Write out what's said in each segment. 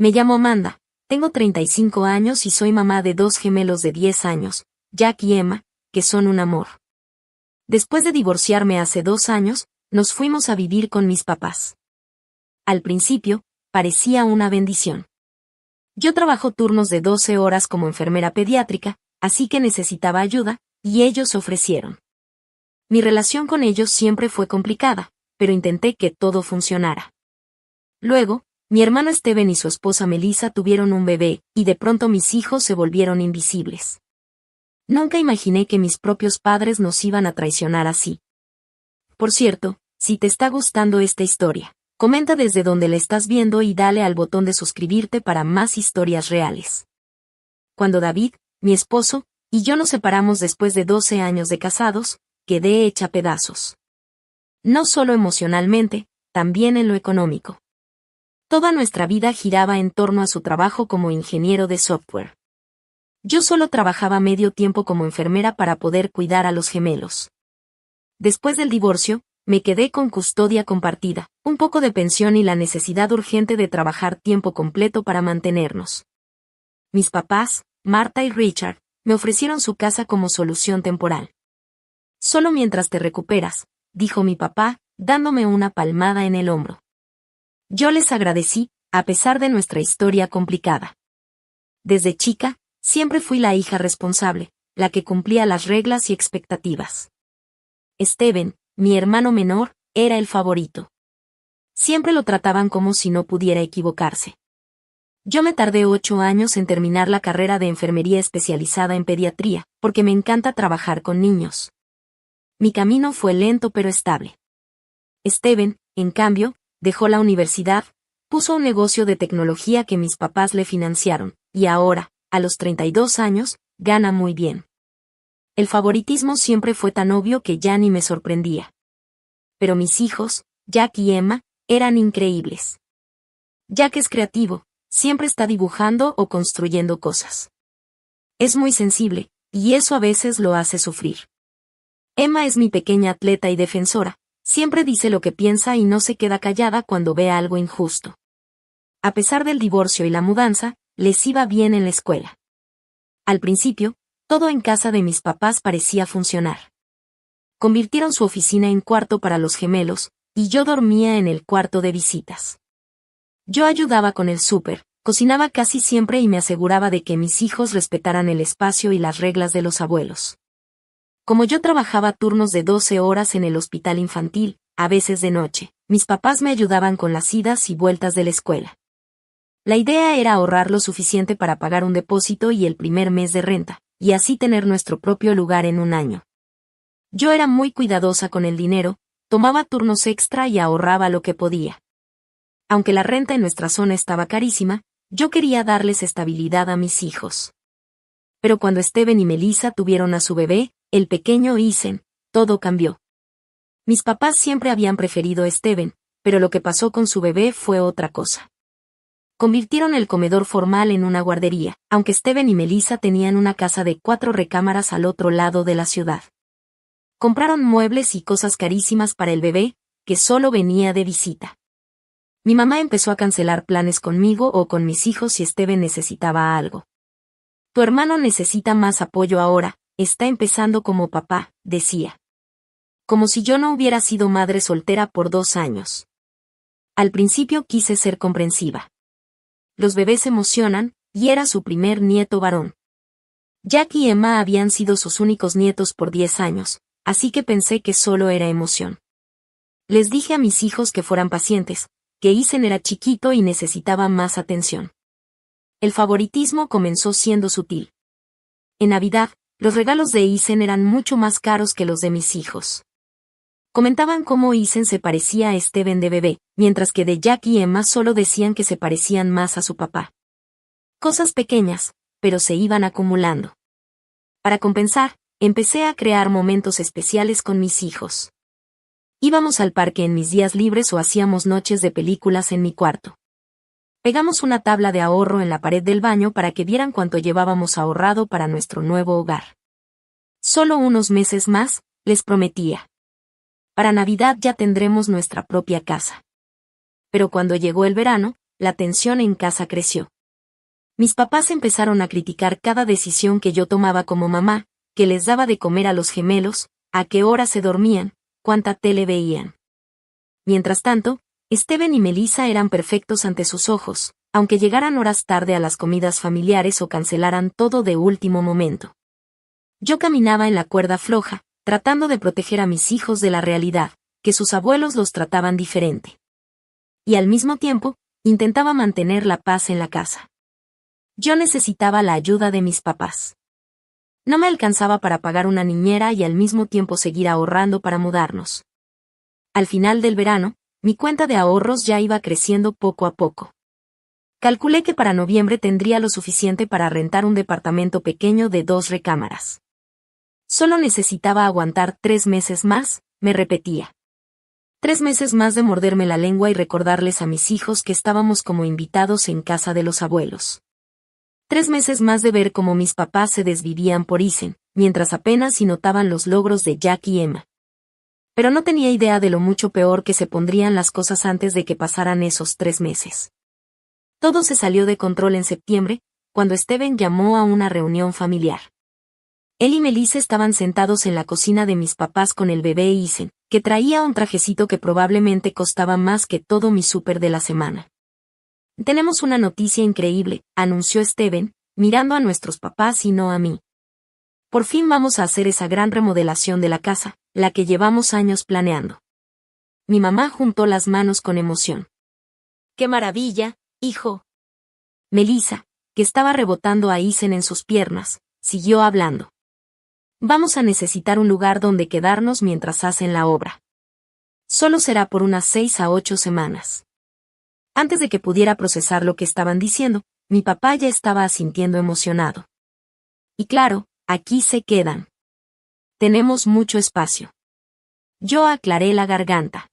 Me llamo Amanda, tengo 35 años y soy mamá de 2 gemelos de 10 años, Jack y Emma, que son un amor. Después de divorciarme hace 2 años, nos fuimos a vivir con mis papás. Al principio, parecía una bendición. Yo trabajo turnos de 12 horas como enfermera pediátrica, así que necesitaba ayuda, y ellos ofrecieron. Mi relación con ellos siempre fue complicada, pero intenté que todo funcionara. Luego, mi hermano Steven y su esposa Melissa tuvieron un bebé, y de pronto mis hijos se volvieron invisibles. Nunca imaginé que mis propios padres nos iban a traicionar así. Por cierto, si te está gustando esta historia, comenta desde donde la estás viendo y dale al botón de suscribirte para más historias reales. Cuando David, mi esposo, y yo nos separamos después de 12 años de casados, quedé hecha pedazos. No solo emocionalmente, también en lo económico. Toda nuestra vida giraba en torno a su trabajo como ingeniero de software. Yo solo trabajaba medio tiempo como enfermera para poder cuidar a los gemelos. Después del divorcio, me quedé con custodia compartida, un poco de pensión y la necesidad urgente de trabajar tiempo completo para mantenernos. Mis papás, Marta y Richard, me ofrecieron su casa como solución temporal. Solo mientras te recuperas, dijo mi papá, dándome una palmada en el hombro. Yo les agradecí, a pesar de nuestra historia complicada. Desde chica, siempre fui la hija responsable, la que cumplía las reglas y expectativas. Steven, mi hermano menor, era el favorito. Siempre lo trataban como si no pudiera equivocarse. Yo me tardé 8 años en terminar la carrera de enfermería especializada en pediatría, porque me encanta trabajar con niños. Mi camino fue lento pero estable. Steven, en cambio, dejó la universidad, puso un negocio de tecnología que mis papás le financiaron, y ahora, a los 32 años, gana muy bien. El favoritismo siempre fue tan obvio que ya ni me sorprendía. Pero mis hijos, Jack y Emma, eran increíbles. Jack es creativo, siempre está dibujando o construyendo cosas. Es muy sensible, y eso a veces lo hace sufrir. Emma es mi pequeña atleta y defensora, siempre dice lo que piensa y no se queda callada cuando ve algo injusto. A pesar del divorcio y la mudanza, les iba bien en la escuela. Al principio, todo en casa de mis papás parecía funcionar. Convirtieron su oficina en cuarto para los gemelos, y yo dormía en el cuarto de visitas. Yo ayudaba con el súper, cocinaba casi siempre y me aseguraba de que mis hijos respetaran el espacio y las reglas de los abuelos. Como yo trabajaba turnos de 12 horas en el hospital infantil, a veces de noche, mis papás me ayudaban con las idas y vueltas de la escuela. La idea era ahorrar lo suficiente para pagar un depósito y el primer mes de renta, y así tener nuestro propio lugar en un año. Yo era muy cuidadosa con el dinero, tomaba turnos extra y ahorraba lo que podía. Aunque la renta en nuestra zona estaba carísima, yo quería darles estabilidad a mis hijos. Pero cuando Steven y Melissa tuvieron a su bebé, el pequeño Ethan, todo cambió. Mis papás siempre habían preferido a Steven, pero lo que pasó con su bebé fue otra cosa. Convirtieron el comedor formal en una guardería, aunque Steven y Melissa tenían una casa de 4 recámaras al otro lado de la ciudad. Compraron muebles y cosas carísimas para el bebé, que solo venía de visita. Mi mamá empezó a cancelar planes conmigo o con mis hijos si Steven necesitaba algo. Tu hermano necesita más apoyo ahora, está empezando como papá, decía. Como si yo no hubiera sido madre soltera por 2 años. Al principio quise ser comprensiva. Los bebés emocionan, y era su primer nieto varón. Jack y Emma habían sido sus únicos nietos por 10 años, así que pensé que solo era emoción. Les dije a mis hijos que fueran pacientes, que Ethan era chiquito y necesitaba más atención. El favoritismo comenzó siendo sutil. En Navidad, los regalos de Ethan eran mucho más caros que los de mis hijos. Comentaban cómo Ethan se parecía a Steven de bebé, mientras que de Jack y Emma solo decían que se parecían más a su papá. Cosas pequeñas, pero se iban acumulando. Para compensar, empecé a crear momentos especiales con mis hijos. Íbamos al parque en mis días libres o hacíamos noches de películas en mi cuarto. Pegamos una tabla de ahorro en la pared del baño para que vieran cuánto llevábamos ahorrado para nuestro nuevo hogar. Solo unos meses más, les prometía. Para Navidad ya tendremos nuestra propia casa. Pero cuando llegó el verano, la tensión en casa creció. Mis papás empezaron a criticar cada decisión que yo tomaba como mamá, que les daba de comer a los gemelos, a qué hora se dormían, cuánta tele veían. Mientras tanto, Steven y Melissa eran perfectos ante sus ojos, aunque llegaran horas tarde a las comidas familiares o cancelaran todo de último momento. Yo caminaba en la cuerda floja, tratando de proteger a mis hijos de la realidad, que sus abuelos los trataban diferente. Y al mismo tiempo, intentaba mantener la paz en la casa. Yo necesitaba la ayuda de mis papás. No me alcanzaba para pagar una niñera y al mismo tiempo seguir ahorrando para mudarnos. Al final del verano, mi cuenta de ahorros ya iba creciendo poco a poco. Calculé que para noviembre tendría lo suficiente para rentar un departamento pequeño de 2 recámaras. Solo necesitaba aguantar 3 meses más, me repetía. 3 meses más de morderme la lengua y recordarles a mis hijos que estábamos como invitados en casa de los abuelos. 3 meses más de ver cómo mis papás se desvivían por Isen, mientras apenas si notaban los logros de Jack y Emma. Pero no tenía idea de lo mucho peor que se pondrían las cosas antes de que pasaran esos 3 meses. Todo se salió de control en septiembre, cuando Steven llamó a una reunión familiar. Él y Melissa estaban sentados en la cocina de mis papás con el bebé Isen, que traía un trajecito que probablemente costaba más que todo mi súper de la semana. Tenemos una noticia increíble, anunció Steven, mirando a nuestros papás y no a mí. Por fin vamos a hacer esa gran remodelación de la casa, la que llevamos años planeando. Mi mamá juntó las manos con emoción. ¡Qué maravilla, hijo! Melissa, que estaba rebotando a Isen en sus piernas, siguió hablando. Vamos a necesitar un lugar donde quedarnos mientras hacen la obra. Solo será por unas 6 a 8 semanas. Antes de que pudiera procesar lo que estaban diciendo, mi papá ya estaba asintiendo emocionado. Y claro, aquí se quedan. Tenemos mucho espacio. Yo aclaré la garganta.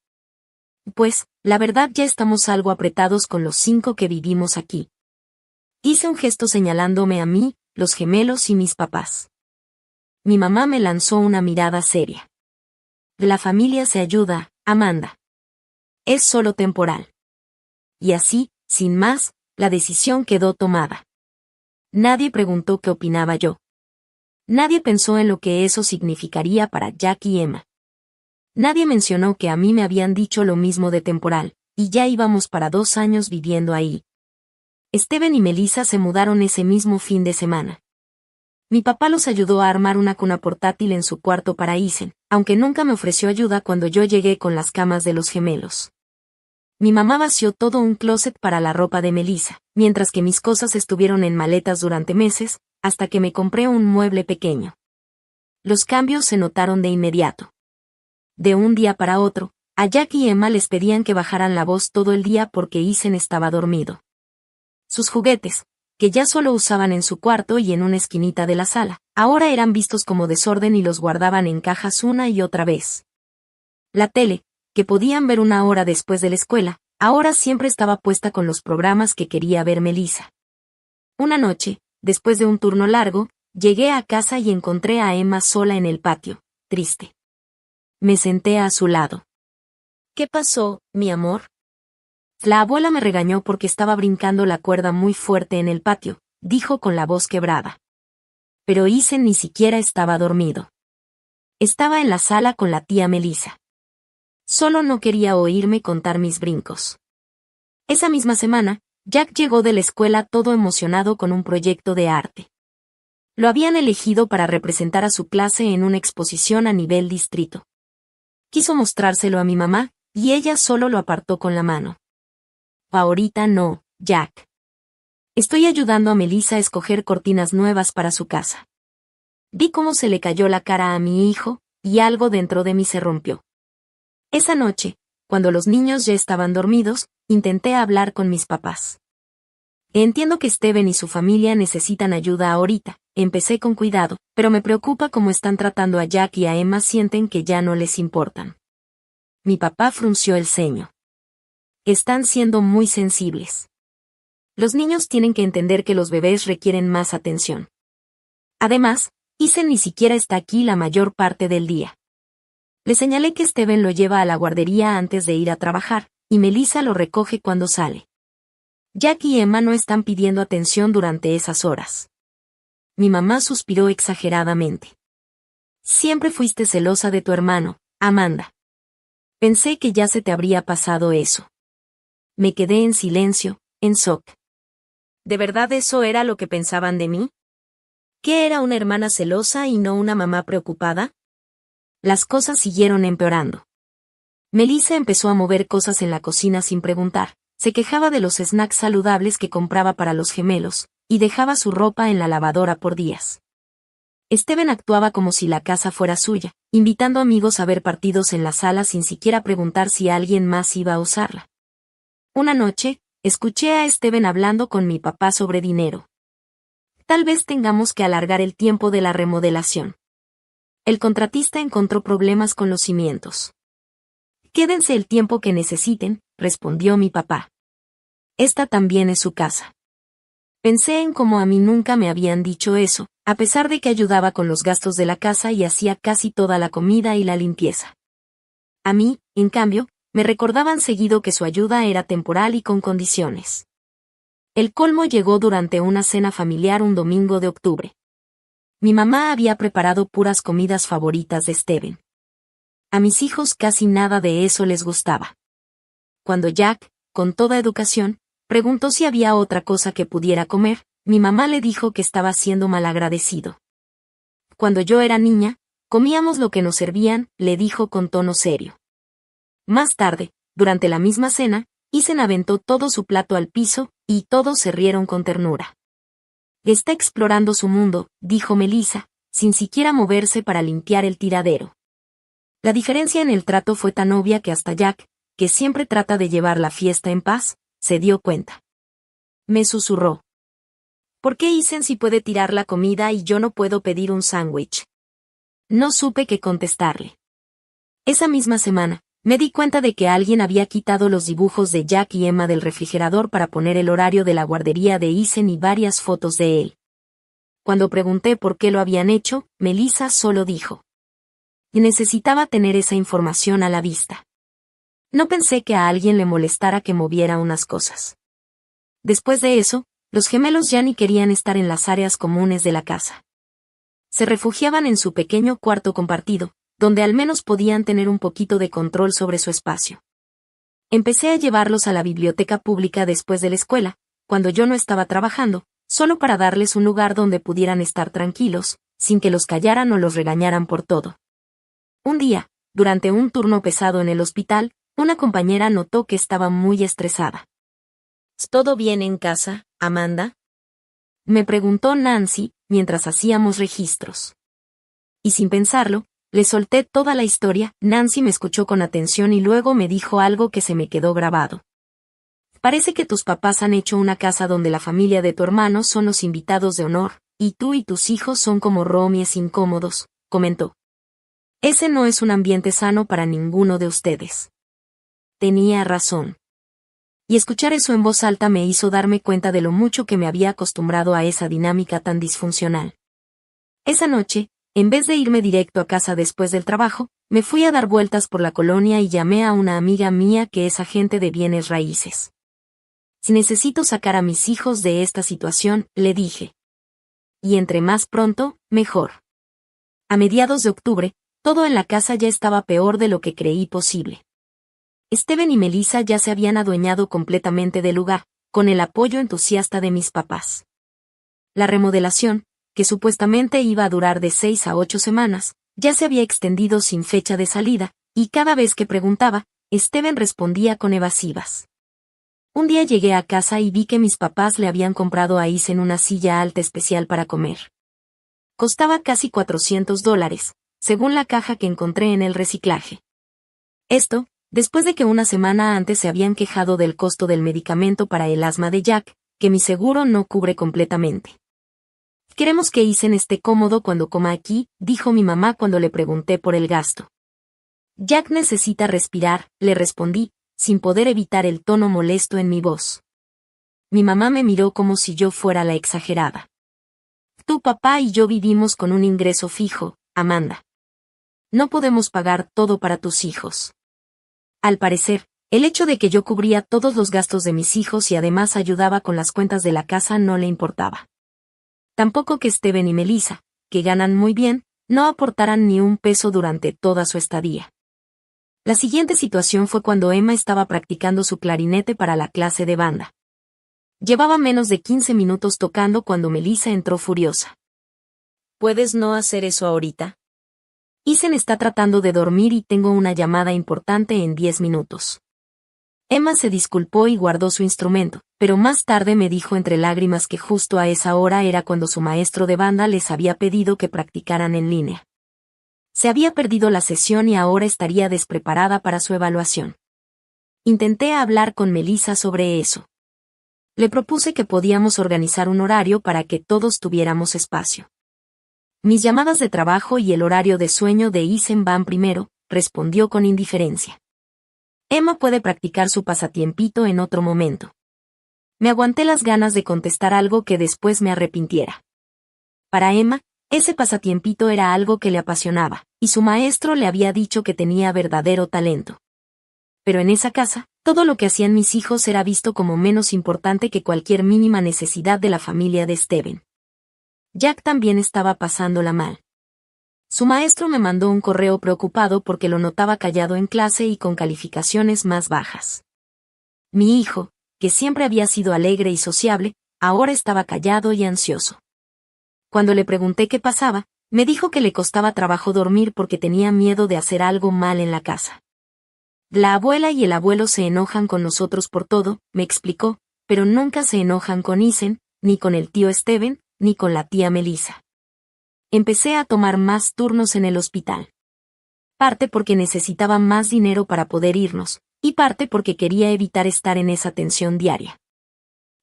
Pues, la verdad ya estamos algo apretados con los 5 que vivimos aquí. Hice un gesto señalándome a mí, los gemelos y mis papás. Mi mamá me lanzó una mirada seria. La familia se ayuda, Amanda. Es solo temporal. Y así, sin más, la decisión quedó tomada. Nadie preguntó qué opinaba yo. Nadie pensó en lo que eso significaría para Jack y Emma. Nadie mencionó que a mí me habían dicho lo mismo de temporal, y ya íbamos para 2 años viviendo ahí. Steven y Melissa se mudaron ese mismo fin de semana. Mi papá los ayudó a armar una cuna portátil en su cuarto para Isen, aunque nunca me ofreció ayuda cuando yo llegué con las camas de los gemelos. Mi mamá vació todo un closet para la ropa de Melissa, mientras que mis cosas estuvieron en maletas durante meses, hasta que me compré un mueble pequeño. Los cambios se notaron de inmediato. De un día para otro, a Jack y Emma les pedían que bajaran la voz todo el día porque Isen estaba dormido. Sus juguetes, que ya solo usaban en su cuarto y en una esquinita de la sala, ahora eran vistos como desorden y los guardaban en cajas una y otra vez. La tele, que podían ver 1 hora después de la escuela, ahora siempre estaba puesta con los programas que quería ver Melissa. Una noche, después de un turno largo, llegué a casa y encontré a Emma sola en el patio, triste. Me senté a su lado. ¿Qué pasó, mi amor? La abuela me regañó porque estaba brincando la cuerda muy fuerte en el patio, dijo con la voz quebrada. Pero Isen ni siquiera estaba dormido. Estaba en la sala con la tía Melissa. Solo no quería oírme contar mis brincos. Esa misma semana, Jack llegó de la escuela todo emocionado con un proyecto de arte. Lo habían elegido para representar a su clase en una exposición a nivel distrito. Quiso mostrárselo a mi mamá, y ella solo lo apartó con la mano. Ahorita no, Jack. Estoy ayudando a Melissa a escoger cortinas nuevas para su casa. Vi cómo se le cayó la cara a mi hijo, y algo dentro de mí se rompió. Esa noche, cuando los niños ya estaban dormidos, intenté hablar con mis papás. Entiendo que Steven y su familia necesitan ayuda ahorita, empecé con cuidado, pero me preocupa cómo están tratando a Jack y a Emma, sienten que ya no les importan. Mi papá frunció el ceño. Están siendo muy sensibles. Los niños tienen que entender que los bebés requieren más atención. Además, Isen ni siquiera está aquí la mayor parte del día. Le señalé que Steven lo lleva a la guardería antes de ir a trabajar, y Melissa lo recoge cuando sale. Jack y Emma no están pidiendo atención durante esas horas. Mi mamá suspiró exageradamente. Siempre fuiste celosa de tu hermano, Amanda. Pensé que ya se te habría pasado eso. Me quedé en silencio, en shock. ¿De verdad eso era lo que pensaban de mí? ¿Qué era una hermana celosa y no una mamá preocupada? Las cosas siguieron empeorando. Melissa empezó a mover cosas en la cocina sin preguntar, se quejaba de los snacks saludables que compraba para los gemelos, y dejaba su ropa en la lavadora por días. Steven actuaba como si la casa fuera suya, invitando amigos a ver partidos en la sala sin siquiera preguntar si alguien más iba a usarla. Una noche, escuché a Steven hablando con mi papá sobre dinero. Tal vez tengamos que alargar el tiempo de la remodelación. El contratista encontró problemas con los cimientos. Quédense el tiempo que necesiten, respondió mi papá. Esta también es su casa. Pensé en cómo a mí nunca me habían dicho eso, a pesar de que ayudaba con los gastos de la casa y hacía casi toda la comida y la limpieza. A mí, en cambio, me recordaban seguido que su ayuda era temporal y con condiciones. El colmo llegó durante una cena familiar un domingo de octubre. Mi mamá había preparado puras comidas favoritas de Steven. A mis hijos casi nada de eso les gustaba. Cuando Jack, con toda educación, preguntó si había otra cosa que pudiera comer, mi mamá le dijo que estaba siendo malagradecido. Cuando yo era niña, comíamos lo que nos servían, le dijo con tono serio. Más tarde, durante la misma cena, Ethan aventó todo su plato al piso, y todos se rieron con ternura. Está explorando su mundo, dijo Melissa, sin siquiera moverse para limpiar el tiradero. La diferencia en el trato fue tan obvia que hasta Jack, que siempre trata de llevar la fiesta en paz, se dio cuenta. Me susurró. ¿Por qué Ethan sí puede tirar la comida y yo no puedo pedir un sándwich? No supe qué contestarle. Esa misma semana, me di cuenta de que alguien había quitado los dibujos de Jack y Emma del refrigerador para poner el horario de la guardería de Ethan y varias fotos de él. Cuando pregunté por qué lo habían hecho, Melissa solo dijo. Necesitaba tener esa información a la vista. No pensé que a alguien le molestara que moviera unas cosas. Después de eso, los gemelos ya ni querían estar en las áreas comunes de la casa. Se refugiaban en su pequeño cuarto compartido, donde al menos podían tener un poquito de control sobre su espacio. Empecé a llevarlos a la biblioteca pública después de la escuela, cuando yo no estaba trabajando, solo para darles un lugar donde pudieran estar tranquilos, sin que los callaran o los regañaran por todo. Un día, durante un turno pesado en el hospital, una compañera notó que estaba muy estresada. ¿Todo bien en casa, Amanda? Me preguntó Nancy, mientras hacíamos registros. Y sin pensarlo, le solté toda la historia. Nancy me escuchó con atención y luego me dijo algo que se me quedó grabado. Parece que tus papás han hecho una casa donde la familia de tu hermano son los invitados de honor, y tú y tus hijos son como roomies incómodos, comentó. Ese no es un ambiente sano para ninguno de ustedes. Tenía razón. Y escuchar eso en voz alta me hizo darme cuenta de lo mucho que me había acostumbrado a esa dinámica tan disfuncional. Esa noche, en vez de irme directo a casa después del trabajo, me fui a dar vueltas por la colonia y llamé a una amiga mía que es agente de bienes raíces. Si necesito sacar a mis hijos de esta situación, le dije. Y entre más pronto, mejor. A mediados de octubre, todo en la casa ya estaba peor de lo que creí posible. Steven y Melissa ya se habían adueñado completamente del lugar, con el apoyo entusiasta de mis papás. La remodelación, que supuestamente iba a durar de 6 a 8 semanas, ya se había extendido sin fecha de salida, y cada vez que preguntaba, Steven respondía con evasivas. Un día llegué a casa y vi que mis papás le habían comprado a Ethan una silla alta especial para comer. Costaba casi $400, según la caja que encontré en el reciclaje. Esto, después de que una semana antes se habían quejado del costo del medicamento para el asma de Jack, que mi seguro no cubre completamente. Queremos que Ethan esté cómodo cuando coma aquí, dijo mi mamá cuando le pregunté por el gasto. Jack necesita respirar, le respondí, sin poder evitar el tono molesto en mi voz. Mi mamá me miró como si yo fuera la exagerada. Tu papá y yo vivimos con un ingreso fijo, Amanda. No podemos pagar todo para tus hijos. Al parecer, El hecho de que yo cubría todos los gastos de mis hijos y además ayudaba con las cuentas de la casa no le importaba. Tampoco que Steven y Melissa, que ganan muy bien, no aportaran ni un peso durante toda su estadía. La siguiente situación fue cuando Emma estaba practicando su clarinete para la clase de banda. Llevaba menos de 15 minutos tocando cuando Melissa entró furiosa. ¿Puedes no hacer eso ahorita? Ethan está tratando de dormir y tengo una llamada importante en 10 minutos. Emma se disculpó y guardó su instrumento, pero más tarde me dijo entre lágrimas que justo a esa hora era cuando su maestro de banda les había pedido que practicaran en línea. Se había perdido la sesión y ahora estaría despreparada para su evaluación. Intenté hablar con Melissa sobre eso. Le propuse que podíamos organizar un horario para que todos tuviéramos espacio. Mis llamadas de trabajo y el horario de sueño de Ethan van primero, respondió con indiferencia. Emma puede practicar su pasatiempito en otro momento. Me aguanté las ganas de contestar algo que después me arrepintiera. Para Emma, ese pasatiempito era algo que le apasionaba, y su maestro le había dicho que tenía verdadero talento. Pero en esa casa, todo lo que hacían mis hijos era visto como menos importante que cualquier mínima necesidad de la familia de Steven. Jack también estaba pasándola mal. Su maestro me mandó un correo preocupado porque lo notaba callado en clase y con calificaciones más bajas. Mi hijo, que siempre había sido alegre y sociable, ahora estaba callado y ansioso. Cuando le pregunté qué pasaba, me dijo que le costaba trabajo dormir porque tenía miedo de hacer algo mal en la casa. La abuela y el abuelo se enojan con nosotros por todo, me explicó, pero nunca se enojan con Ethan, ni con el tío Steven, ni con la tía Melissa. Empecé a tomar más turnos en el hospital. Parte porque necesitaba más dinero para poder irnos, y parte porque quería evitar estar en esa tensión diaria.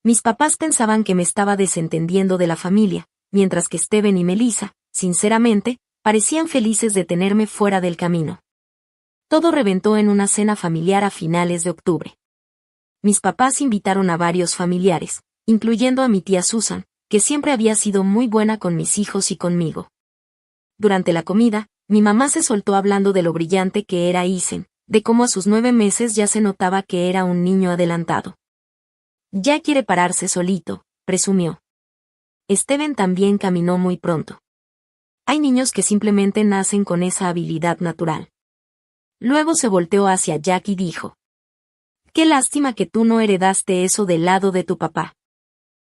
Mis papás pensaban que me estaba desentendiendo de la familia, mientras que Steven y Melissa, sinceramente, parecían felices de tenerme fuera del camino. Todo reventó en una cena familiar a finales de octubre. Mis papás invitaron a varios familiares, incluyendo a mi tía Susan, que siempre había sido muy buena con mis hijos y conmigo. Durante la comida, mi mamá se soltó hablando de lo brillante que era Ethan, de cómo a sus 9 meses ya se notaba que era un niño adelantado. Ya quiere pararse solito, presumió. Steven también caminó muy pronto. Hay niños que simplemente nacen con esa habilidad natural. Luego se volteó hacia Jack y dijo: «Qué lástima que tú no heredaste eso del lado de tu papá.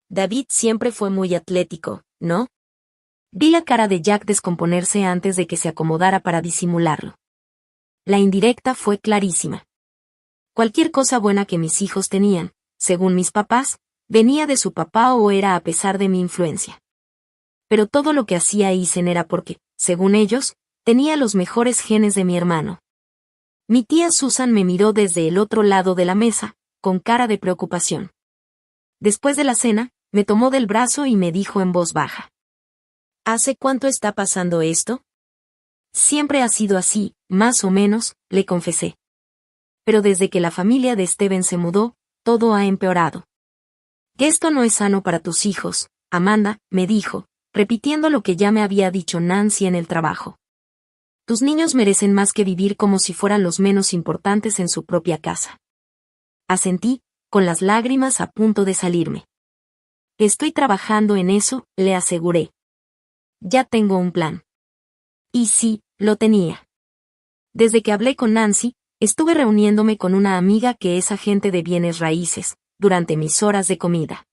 David siempre fue muy atlético, ¿no?» Vi la cara de Jack descomponerse antes de que se acomodara para disimularlo. La indirecta fue clarísima. Cualquier cosa buena que mis hijos tenían, según mis papás, venía de su papá o era a pesar de mi influencia. Pero todo lo que hacía Ethan era porque, según ellos, tenía los mejores genes de mi hermano. Mi tía Susan me miró desde el otro lado de la mesa, con cara de preocupación. Después de la cena, me tomó del brazo y me dijo en voz baja: «¿Hace cuánto está pasando esto?» «Siempre ha sido así, más o menos», le confesé. «Pero desde que la familia de Steven se mudó, todo ha empeorado». «Que esto no es sano para tus hijos», Amanda, me dijo, repitiendo lo que ya me había dicho Nancy en el trabajo. «Tus niños merecen más que vivir como si fueran los menos importantes en su propia casa». Asentí, con las lágrimas a punto de salirme. «Estoy trabajando en eso», le aseguré. «Ya tengo un plan». Y sí, lo tenía. Desde que hablé con Nancy, estuve reuniéndome con una amiga que es agente de bienes raíces, durante mis horas de comida.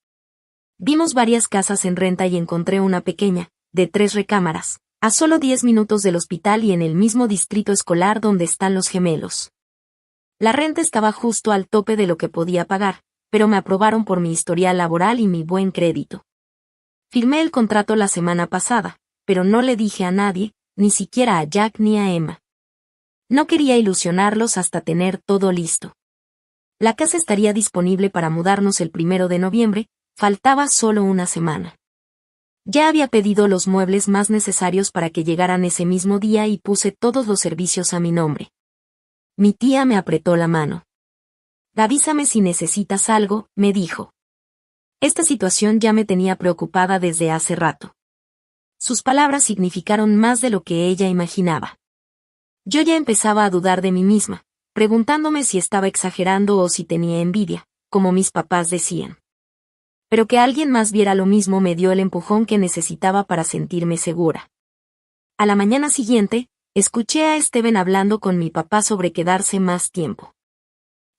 Vimos varias casas en renta y encontré una pequeña, de 3 recámaras, a solo 10 minutos del hospital y en el mismo distrito escolar donde están los gemelos. La renta estaba justo al tope de lo que podía pagar, pero me aprobaron por mi historial laboral y mi buen crédito. Firmé el contrato la semana pasada, pero no le dije a nadie, ni siquiera a Jack ni a Emma. No quería ilusionarlos hasta tener todo listo. La casa estaría disponible para mudarnos el 1 de noviembre, faltaba solo una semana. Ya había pedido los muebles más necesarios para que llegaran ese mismo día y puse todos los servicios a mi nombre. Mi tía me apretó la mano. «Avísame si necesitas algo», me dijo. Esta situación ya me tenía preocupada desde hace rato. Sus palabras significaron más de lo que ella imaginaba. Yo ya empezaba a dudar de mí misma, preguntándome si estaba exagerando o si tenía envidia, como mis papás decían. Pero que alguien más viera lo mismo me dio el empujón que necesitaba para sentirme segura. A la mañana siguiente, escuché a Steven hablando con mi papá sobre quedarse más tiempo.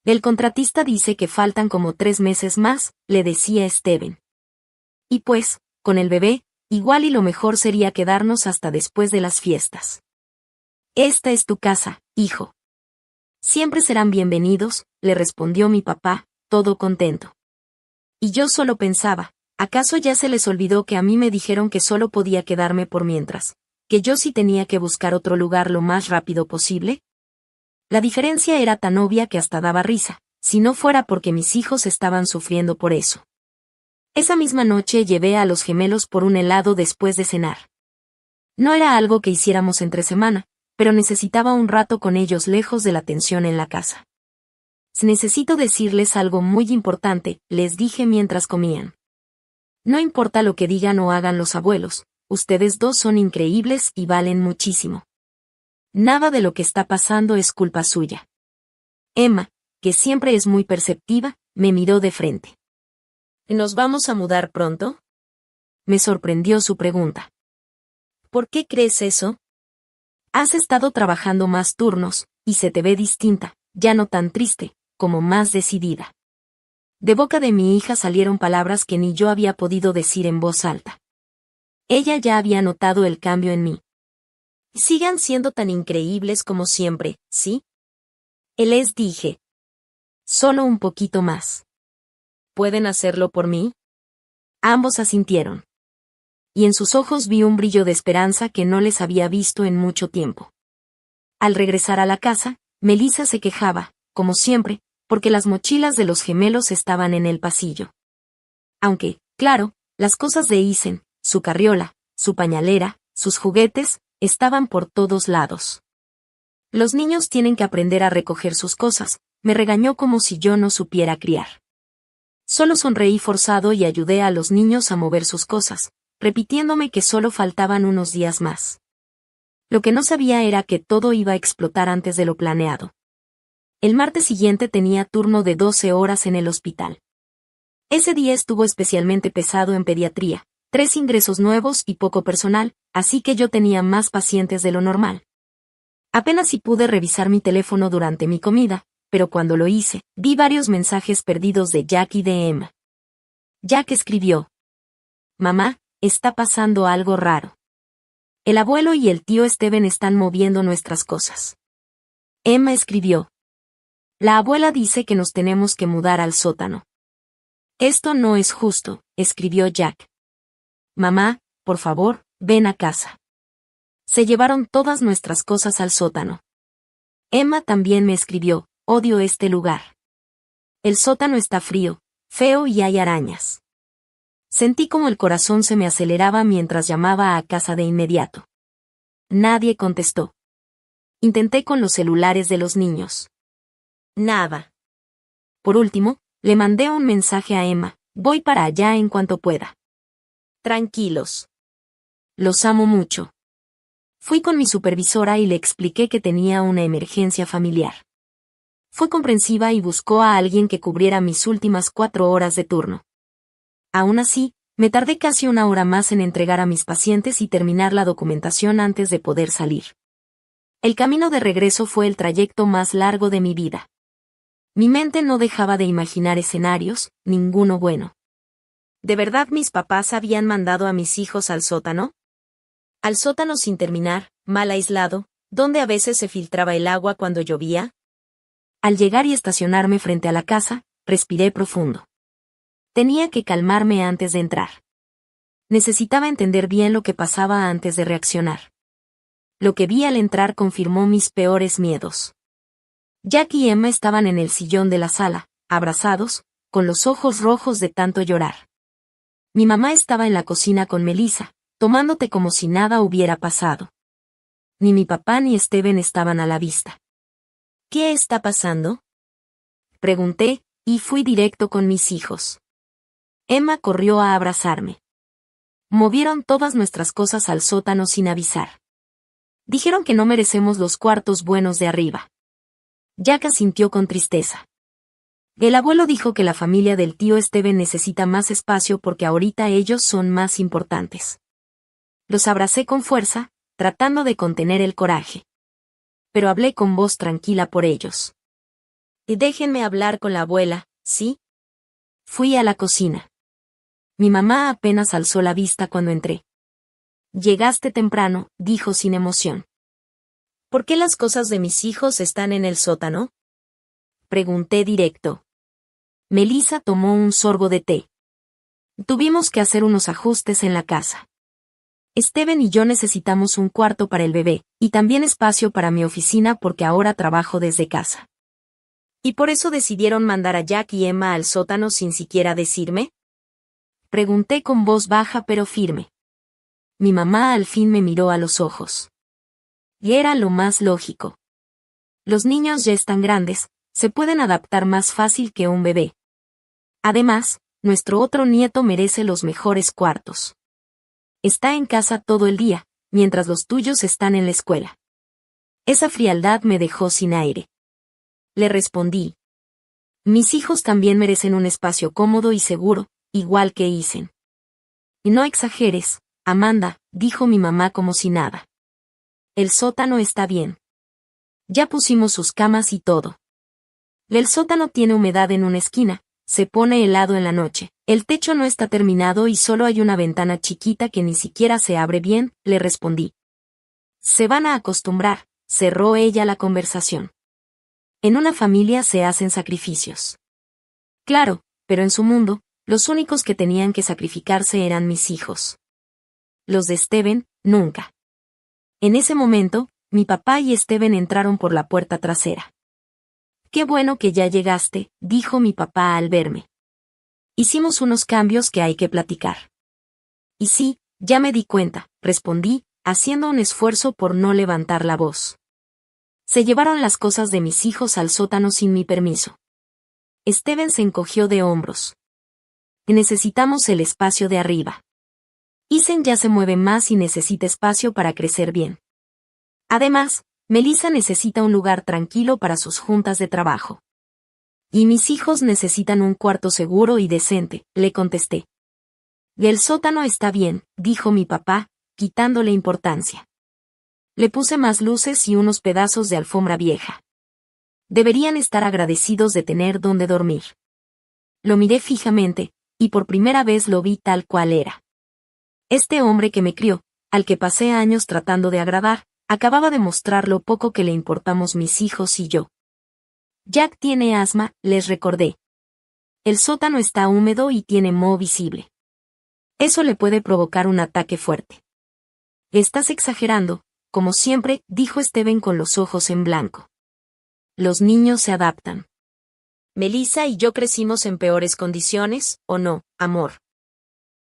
El contratista dice que faltan como 3 meses más, le decía Steven. Y pues, con el bebé, igual y lo mejor sería quedarnos hasta después de las fiestas. Esta es tu casa, hijo. Siempre serán bienvenidos, le respondió mi papá, todo contento. Y yo solo pensaba, ¿acaso ya se les olvidó que a mí me dijeron que solo podía quedarme por mientras, que yo sí tenía que buscar otro lugar lo más rápido posible? La diferencia era tan obvia que hasta daba risa, si no fuera porque mis hijos estaban sufriendo por eso. Esa misma noche llevé a los gemelos por un helado después de cenar. No era algo que hiciéramos entre semana, pero necesitaba un rato con ellos lejos de la tensión en la casa. Necesito decirles algo muy importante, les dije mientras comían. No importa lo que digan o hagan los abuelos, ustedes dos son increíbles y valen muchísimo. Nada de lo que está pasando es culpa suya. Emma, que siempre es muy perceptiva, me miró de frente. ¿Nos vamos a mudar pronto? Me sorprendió su pregunta. ¿Por qué crees eso? Has estado trabajando más turnos, y se te ve distinta, ya no tan triste, como más decidida. De boca de mi hija salieron palabras que ni yo había podido decir en voz alta. Ella ya había notado el cambio en mí. Sigan siendo tan increíbles como siempre, ¿sí? Les dije. Solo un poquito más. ¿Pueden hacerlo por mí? Ambos asintieron. Y en sus ojos vi un brillo de esperanza que no les había visto en mucho tiempo. Al regresar a la casa, Melissa se quejaba, como siempre, porque las mochilas de los gemelos estaban en el pasillo. Aunque, claro, las cosas de Isen, su carriola, su pañalera, sus juguetes, estaban por todos lados. Los niños tienen que aprender a recoger sus cosas, me regañó como si yo no supiera criar. Solo sonreí forzado y ayudé a los niños a mover sus cosas, repitiéndome que solo faltaban unos días más. Lo que no sabía era que todo iba a explotar antes de lo planeado. El martes siguiente tenía turno de 12 horas en el hospital. Ese día estuvo especialmente pesado en pediatría, 3 ingresos nuevos y poco personal, así que yo tenía más pacientes de lo normal. Apenas si pude revisar mi teléfono durante mi comida, pero cuando lo hice, vi varios mensajes perdidos de Jack y de Emma. Jack escribió: Mamá, está pasando algo raro. El abuelo y el tío Steven están moviendo nuestras cosas. Emma escribió: La abuela dice que nos tenemos que mudar al sótano. Esto no es justo, escribió Jack. Mamá, por favor, ven a casa. Se llevaron todas nuestras cosas al sótano. Emma también me escribió: Odio este lugar. El sótano está frío, feo y hay arañas. Sentí como el corazón se me aceleraba mientras llamaba a casa de inmediato. Nadie contestó. Intenté con los celulares de los niños. Nada. Por último, le mandé un mensaje a Emma: Voy para allá en cuanto pueda. Tranquilos. Los amo mucho. Fui con mi supervisora y le expliqué que tenía una emergencia familiar. Fue comprensiva y buscó a alguien que cubriera mis últimas 4 horas de turno. Aún así, me tardé casi 1 hora más en entregar a mis pacientes y terminar la documentación antes de poder salir. El camino de regreso fue el trayecto más largo de mi vida. Mi mente no dejaba de imaginar escenarios, ninguno bueno. ¿De verdad mis papás habían mandado a mis hijos al sótano? Al sótano sin terminar, mal aislado, donde a veces se filtraba el agua cuando llovía. Al llegar y estacionarme frente a la casa, respiré profundo. Tenía que calmarme antes de entrar. Necesitaba entender bien lo que pasaba antes de reaccionar. Lo que vi al entrar confirmó mis peores miedos. Jack y Emma estaban en el sillón de la sala, abrazados, con los ojos rojos de tanto llorar. Mi mamá estaba en la cocina con Melissa, tomando té como si nada hubiera pasado. Ni mi papá ni Steven estaban a la vista. ¿Qué está pasando? Pregunté, y fui directo con mis hijos. Emma corrió a abrazarme. Movieron todas nuestras cosas al sótano sin avisar. Dijeron que no merecemos los cuartos buenos de arriba. Jack asintió con tristeza. El abuelo dijo que la familia del tío Steven necesita más espacio porque ahorita ellos son más importantes. Los abracé con fuerza, tratando de contener el coraje. Pero hablé con voz tranquila por ellos. Y déjenme hablar con la abuela, ¿sí? Fui a la cocina. Mi mamá apenas alzó la vista cuando entré. Llegaste temprano, dijo sin emoción. ¿Por qué las cosas de mis hijos están en el sótano? Pregunté directo. Melissa tomó un sorbo de té. Tuvimos que hacer unos ajustes en la casa. Steven y yo necesitamos un cuarto para el bebé, y también espacio para mi oficina porque ahora trabajo desde casa. ¿Y por eso decidieron mandar a Jack y Emma al sótano sin siquiera decirme? Pregunté con voz baja pero firme. Mi mamá al fin me miró a los ojos. Y era lo más lógico. Los niños ya están grandes, se pueden adaptar más fácil que un bebé. Además, nuestro otro nieto merece los mejores cuartos. Está en casa todo el día, mientras los tuyos están en la escuela. Esa frialdad me dejó sin aire. Le respondí. Mis hijos también merecen un espacio cómodo y seguro, igual que Ethan. Y no exageres, Amanda, dijo mi mamá como si nada. El sótano está bien. Ya pusimos sus camas y todo. El sótano tiene humedad en una esquina, se pone helado en la noche, el techo no está terminado y solo hay una ventana chiquita que ni siquiera se abre bien, le respondí. Se van a acostumbrar, cerró ella la conversación. En una familia se hacen sacrificios. Claro, pero en su mundo, los únicos que tenían que sacrificarse eran mis hijos. Los de Steven, nunca. En ese momento, mi papá y Steven entraron por la puerta trasera. Qué bueno que ya llegaste, dijo mi papá al verme. Hicimos unos cambios que hay que platicar. Y sí, ya me di cuenta, respondí, haciendo un esfuerzo por no levantar la voz. Se llevaron las cosas de mis hijos al sótano sin mi permiso. Steven se encogió de hombros. Necesitamos el espacio de arriba. Ethan ya se mueve más y necesita espacio para crecer bien. Además, Melissa necesita un lugar tranquilo para sus juntas de trabajo. Y mis hijos necesitan un cuarto seguro y decente, le contesté. Y el sótano está bien, dijo mi papá, quitándole importancia. Le puse más luces y unos pedazos de alfombra vieja. Deberían estar agradecidos de tener donde dormir. Lo miré fijamente, y por primera vez lo vi tal cual era. Este hombre que me crió, al que pasé años tratando de agradar, acababa de mostrar lo poco que le importamos mis hijos y yo. Jack tiene asma, les recordé. El sótano está húmedo y tiene moho visible. Eso le puede provocar un ataque fuerte. Estás exagerando, como siempre, dijo Steven con los ojos en blanco. Los niños se adaptan. Melissa y yo crecimos en peores condiciones, ¿o no, amor?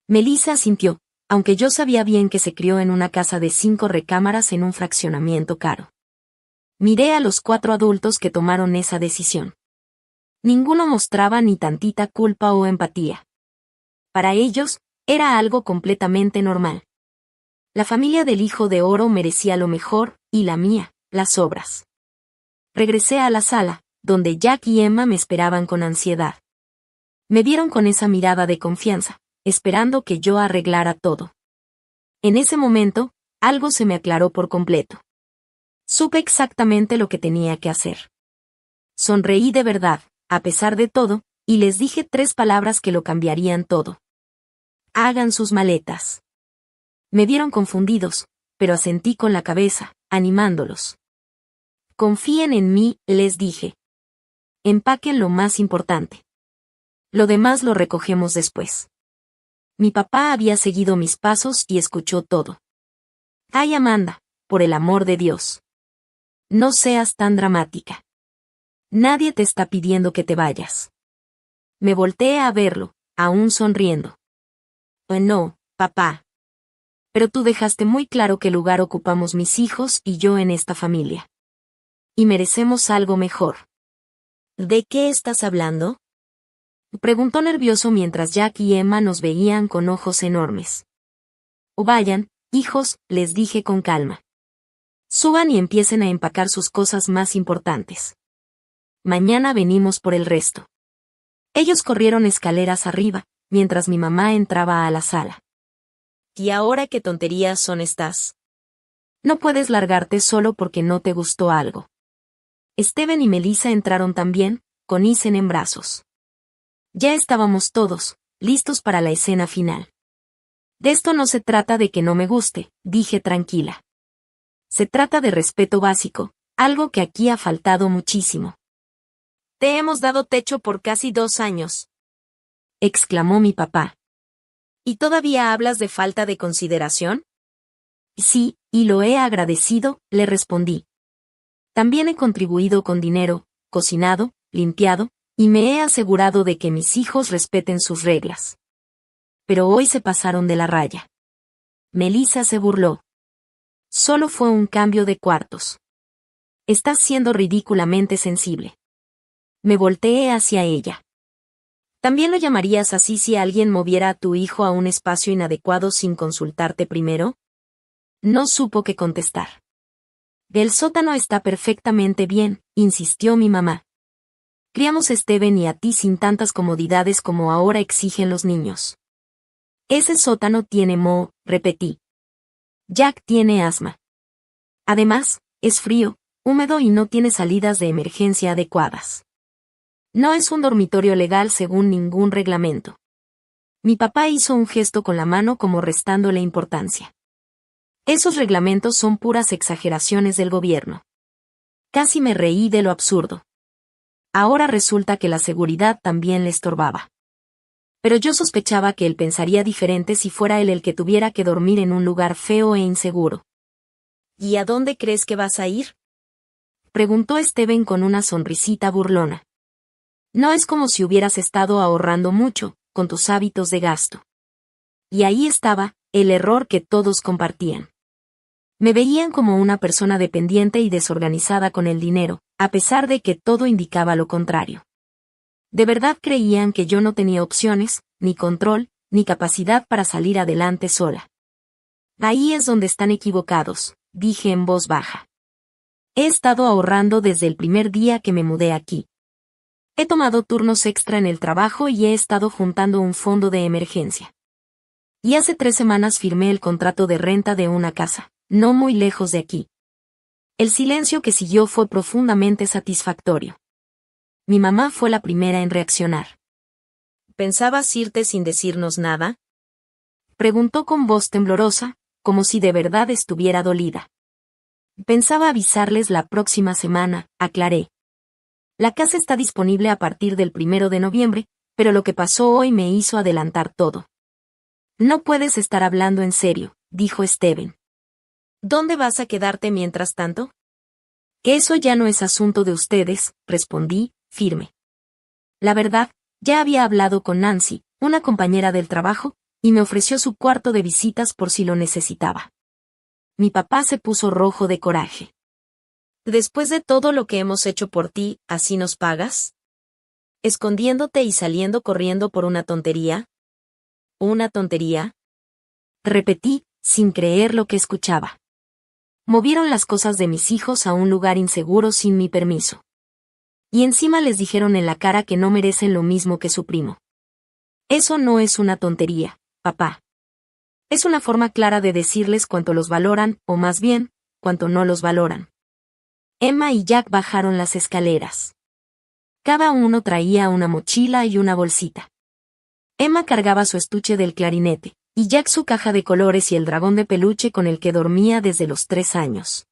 Melissa asintió, aunque yo sabía bien que se crió en una casa de 5 recámaras en un fraccionamiento caro. Miré a los 4 adultos que tomaron esa decisión. Ninguno mostraba ni tantita culpa o empatía. Para ellos, era algo completamente normal. La familia del hijo de oro merecía lo mejor, y la mía, las sobras. Regresé a la sala, donde Jack y Emma me esperaban con ansiedad. Me vieron con esa mirada de confianza, esperando que yo arreglara todo. En ese momento, algo se me aclaró por completo. Supe exactamente lo que tenía que hacer. Sonreí de verdad, a pesar de todo, y les dije 3 palabras que lo cambiarían todo. Hagan sus maletas. Me vieron confundidos, pero asentí con la cabeza, animándolos. Confíen en mí, les dije. Empaquen lo más importante. Lo demás lo recogemos después. Mi papá había seguido mis pasos y escuchó todo. Ay, Amanda, por el amor de Dios. No seas tan dramática. Nadie te está pidiendo que te vayas. Me volteé a verlo, aún sonriendo. No, papá. Pero tú dejaste muy claro qué lugar ocupamos mis hijos y yo en esta familia. Y merecemos algo mejor. ¿De qué estás hablando? Preguntó nervioso mientras Jack y Emma nos veían con ojos enormes. Vayan, hijos, les dije con calma. Suban y empiecen a empacar sus cosas más importantes. Mañana venimos por el resto. Ellos corrieron escaleras arriba, mientras mi mamá entraba a la sala. ¿Y ahora qué tonterías son estas? No puedes largarte solo porque no te gustó algo. Steven y Melissa entraron también, con Isen en brazos. Ya estábamos todos, listos para la escena final. De esto no se trata de que no me guste, dije tranquila. Se trata de respeto básico, algo que aquí ha faltado muchísimo. Te hemos dado techo por casi 2 años, exclamó mi papá. ¿Y todavía hablas de falta de consideración? Sí, y lo he agradecido, le respondí. También he contribuido con dinero, cocinado, limpiado, y me he asegurado de que mis hijos respeten sus reglas. Pero hoy se pasaron de la raya. Melissa se burló. Solo fue un cambio de cuartos. Estás siendo ridículamente sensible. Me volteé hacia ella. ¿También lo llamarías así si alguien moviera a tu hijo a un espacio inadecuado sin consultarte primero? No supo qué contestar. El sótano está perfectamente bien, insistió mi mamá. Criamos a Steven y a ti sin tantas comodidades como ahora exigen los niños. Ese sótano tiene moho, repetí. Jack tiene asma. Además, es frío, húmedo y no tiene salidas de emergencia adecuadas. No es un dormitorio legal según ningún reglamento. Mi papá hizo un gesto con la mano como restándole importancia. Esos reglamentos son puras exageraciones del gobierno. Casi me reí de lo absurdo. Ahora resulta que la seguridad también le estorbaba. Pero yo sospechaba que él pensaría diferente si fuera él el que tuviera que dormir en un lugar feo e inseguro. ¿Y a dónde crees que vas a ir? Preguntó Steven con una sonrisita burlona. No es como si hubieras estado ahorrando mucho, con tus hábitos de gasto. Y ahí estaba, el error que todos compartían. Me veían como una persona dependiente y desorganizada con el dinero, a pesar de que todo indicaba lo contrario. De verdad creían que yo no tenía opciones, ni control, ni capacidad para salir adelante sola. Ahí es donde están equivocados, dije en voz baja. He estado ahorrando desde el primer día que me mudé aquí. He tomado turnos extra en el trabajo y he estado juntando un fondo de emergencia. Y hace 3 semanas firmé el contrato de renta de una casa, no muy lejos de aquí. El silencio que siguió fue profundamente satisfactorio. Mi mamá fue la primera en reaccionar. ¿Pensabas irte sin decirnos nada? Preguntó con voz temblorosa, como si de verdad estuviera dolida. Pensaba avisarles la próxima semana, aclaré. La casa está disponible a partir del 1 de noviembre, pero lo que pasó hoy me hizo adelantar todo. No puedes estar hablando en serio, dijo Steven. ¿Dónde vas a quedarte mientras tanto? Eso ya no es asunto de ustedes, respondí, firme. La verdad, ya había hablado con Nancy, una compañera del trabajo, y me ofreció su cuarto de visitas por si lo necesitaba. Mi papá se puso rojo de coraje. Después de todo lo que hemos hecho por ti, ¿así nos pagas? ¿Escondiéndote y saliendo corriendo por una tontería? ¿Una tontería? Repetí, sin creer lo que escuchaba. Movieron las cosas de mis hijos a un lugar inseguro sin mi permiso. Y encima les dijeron en la cara que no merecen lo mismo que su primo. Eso no es una tontería, papá. Es una forma clara de decirles cuánto los valoran, o más bien, cuánto no los valoran. Emma y Jack bajaron las escaleras. Cada uno traía una mochila y una bolsita. Emma cargaba su estuche del clarinete, y Jack su caja de colores y el dragón de peluche con el que dormía desde los 3 años.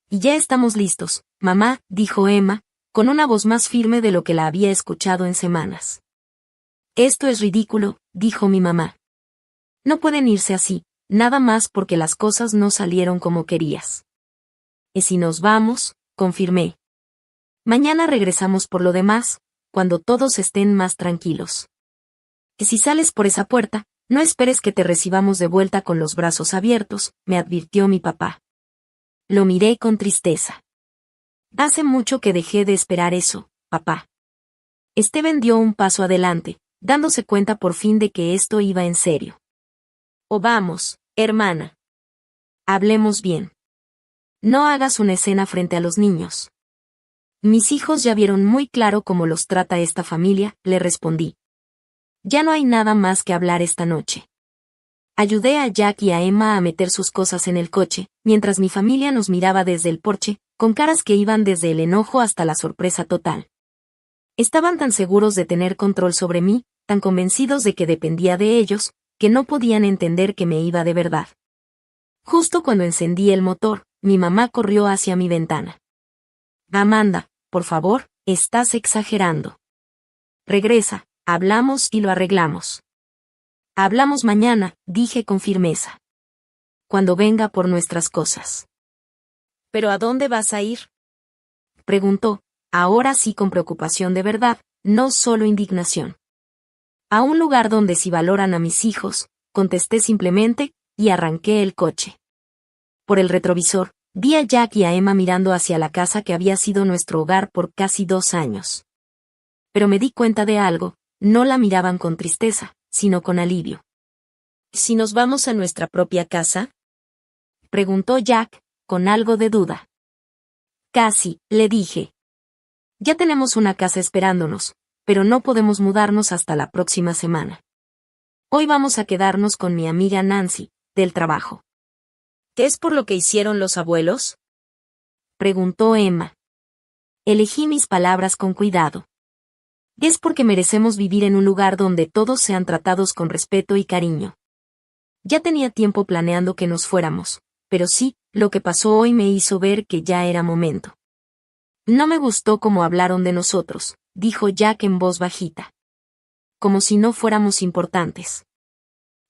Y ya estamos listos, mamá, dijo Emma, con una voz más firme de lo que la había escuchado en semanas. Esto es ridículo, dijo mi mamá. No pueden irse así, nada más porque las cosas no salieron como querías. ¿Y si nos vamos? Confirmé. Mañana regresamos por lo demás, cuando todos estén más tranquilos. Y si sales por esa puerta, no esperes que te recibamos de vuelta con los brazos abiertos, me advirtió mi papá. Lo miré con tristeza. Hace mucho que dejé de esperar eso, papá. Steven dio un paso adelante, dándose cuenta por fin de que esto iba en serio. O vamos, hermana. Hablemos bien. No hagas una escena frente a los niños. Mis hijos ya vieron muy claro cómo los trata esta familia, le respondí. Ya no hay nada más que hablar esta noche. Ayudé a Jack y a Emma a meter sus cosas en el coche, mientras mi familia nos miraba desde el porche, con caras que iban desde el enojo hasta la sorpresa total. Estaban tan seguros de tener control sobre mí, tan convencidos de que dependía de ellos, que no podían entender que me iba de verdad. Justo cuando encendí el motor, mi mamá corrió hacia mi ventana. Amanda, por favor, estás exagerando. Regresa, hablamos y lo arreglamos. Hablamos mañana, dije con firmeza. Cuando venga por nuestras cosas. ¿Pero a dónde vas a ir? Preguntó, ahora sí con preocupación de verdad, no solo indignación. A un lugar donde sí valoran a mis hijos, contesté simplemente, y arranqué el coche. Por el retrovisor, vi a Jack y a Emma mirando hacia la casa que había sido nuestro hogar por casi 2 años. Pero me di cuenta de algo, no la miraban con tristeza, sino con alivio. ¿Si nos vamos a nuestra propia casa? Preguntó Jack, con algo de duda. Casi, le dije. Ya tenemos una casa esperándonos, pero no podemos mudarnos hasta la próxima semana. Hoy vamos a quedarnos con mi amiga Nancy, del trabajo. ¿Qué es por lo que hicieron los abuelos? Preguntó Emma. Elegí mis palabras con cuidado. Es porque merecemos vivir en un lugar donde todos sean tratados con respeto y cariño. Ya tenía tiempo planeando que nos fuéramos, pero sí, lo que pasó hoy me hizo ver que ya era momento. No me gustó cómo hablaron de nosotros, dijo Jack en voz bajita. Como si no fuéramos importantes.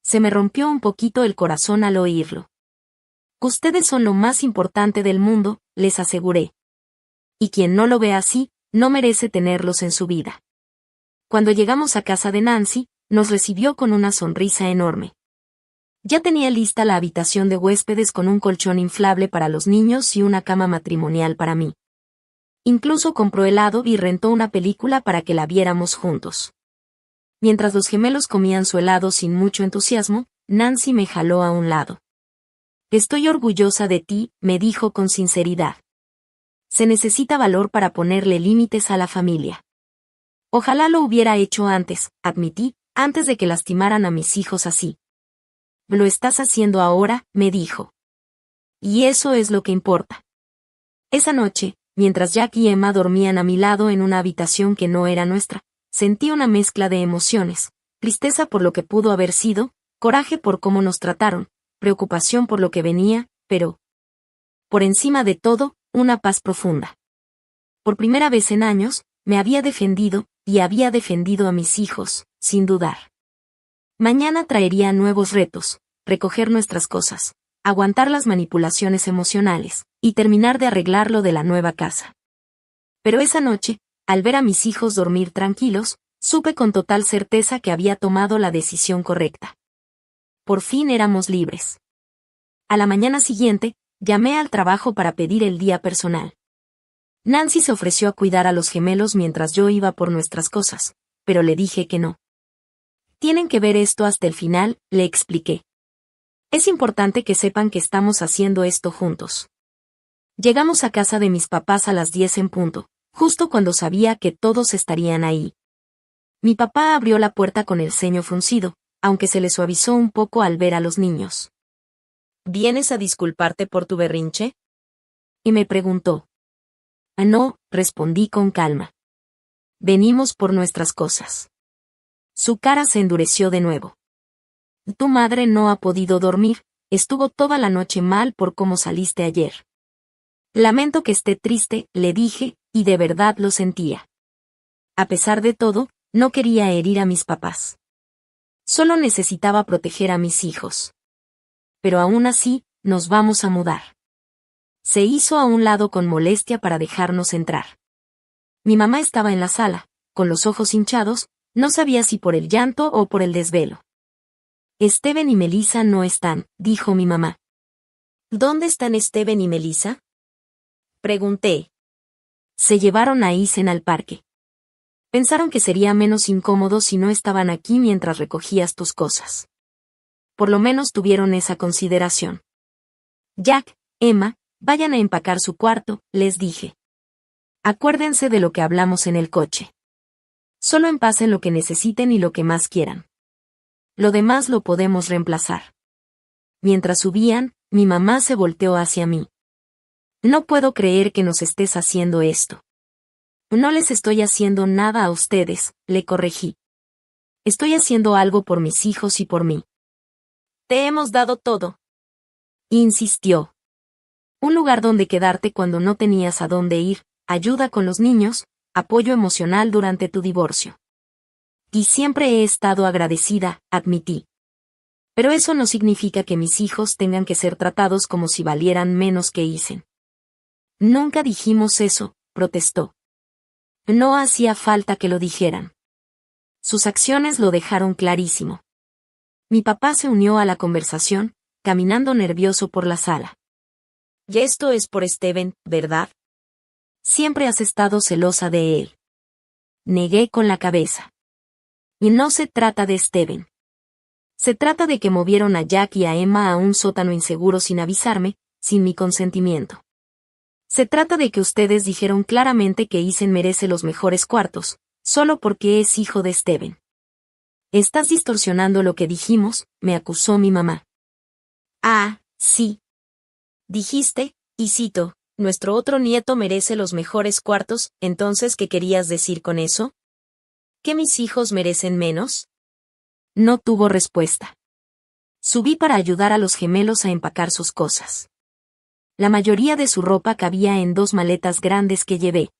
Se me rompió un poquito el corazón al oírlo. Ustedes son lo más importante del mundo, les aseguré. Y quien no lo ve así, no merece tenerlos en su vida. Cuando llegamos a casa de Nancy, nos recibió con una sonrisa enorme. Ya tenía lista la habitación de huéspedes con un colchón inflable para los niños y una cama matrimonial para mí. Incluso compró helado y rentó una película para que la viéramos juntos. Mientras los gemelos comían su helado sin mucho entusiasmo, Nancy me jaló a un lado. Estoy orgullosa de ti, me dijo con sinceridad. Se necesita valor para ponerle límites a la familia. Ojalá lo hubiera hecho antes, admití, antes de que lastimaran a mis hijos así. Lo estás haciendo ahora, me dijo. Y eso es lo que importa. Esa noche, mientras Jack y Emma dormían a mi lado en una habitación que no era nuestra, sentí una mezcla de emociones, tristeza por lo que pudo haber sido, coraje por cómo nos trataron, preocupación por lo que venía, pero, por encima de todo, una paz profunda. Por primera vez en años, me había defendido, y había defendido a mis hijos, sin dudar. Mañana traería nuevos retos, recoger nuestras cosas, aguantar las manipulaciones emocionales, y terminar de arreglar lo de la nueva casa. Pero esa noche, al ver a mis hijos dormir tranquilos, supe con total certeza que había tomado la decisión correcta. Por fin éramos libres. A la mañana siguiente, llamé al trabajo para pedir el día personal. Nancy se ofreció a cuidar a los gemelos mientras yo iba por nuestras cosas, pero le dije que no. Tienen que ver esto hasta el final, le expliqué. Es importante que sepan que estamos haciendo esto juntos. Llegamos a casa de mis papás a las 10 en punto, justo cuando sabía que todos estarían ahí. Mi papá abrió la puerta con el ceño fruncido, aunque se le suavizó un poco al ver a los niños. ¿Vienes a disculparte por tu berrinche? Y me preguntó. No, respondí con calma. Venimos por nuestras cosas. Su cara se endureció de nuevo. Tu madre no ha podido dormir, estuvo toda la noche mal por cómo saliste ayer. Lamento que esté triste, le dije, y de verdad lo sentía. A pesar de todo, no quería herir a mis papás. Solo necesitaba proteger a mis hijos. Pero aún así, nos vamos a mudar. Se hizo a un lado con molestia para dejarnos entrar. Mi mamá estaba en la sala, con los ojos hinchados, no sabía si por el llanto o por el desvelo. Steven y Melissa no están, dijo mi mamá. ¿Dónde están Steven y Melissa? Pregunté. Se llevaron a Isen al parque. Pensaron que sería menos incómodo si no estaban aquí mientras recogías tus cosas. Por lo menos tuvieron esa consideración. Jack, Emma, vayan a empacar su cuarto, les dije. Acuérdense de lo que hablamos en el coche. Solo empasen lo que necesiten y lo que más quieran. Lo demás lo podemos reemplazar. Mientras subían, mi mamá se volteó hacia mí. No puedo creer que nos estés haciendo esto. No les estoy haciendo nada a ustedes, le corregí. Estoy haciendo algo por mis hijos y por mí. Te hemos dado todo. Insistió. Un lugar donde quedarte cuando no tenías a dónde ir, ayuda con los niños, apoyo emocional durante tu divorcio. Y siempre he estado agradecida, admití. Pero eso no significa que mis hijos tengan que ser tratados como si valieran menos que Isen. Nunca dijimos eso, protestó. No hacía falta que lo dijeran. Sus acciones lo dejaron clarísimo. Mi papá se unió a la conversación, caminando nervioso por la sala. Y esto es por Steven, ¿verdad? Siempre has estado celosa de él. Negué con la cabeza. Y no se trata de Steven. Se trata de que movieron a Jack y a Emma a un sótano inseguro sin avisarme, sin mi consentimiento. Se trata de que ustedes dijeron claramente que Isen merece los mejores cuartos, solo porque es hijo de Steven. Estás distorsionando lo que dijimos, me acusó mi mamá. Ah, sí. Dijiste, y cito, nuestro otro nieto merece los mejores cuartos, entonces, ¿qué querías decir con eso? ¿Que mis hijos merecen menos? No tuvo respuesta. Subí para ayudar a los gemelos a empacar sus cosas. La mayoría de su ropa cabía en 2 maletas grandes que llevé.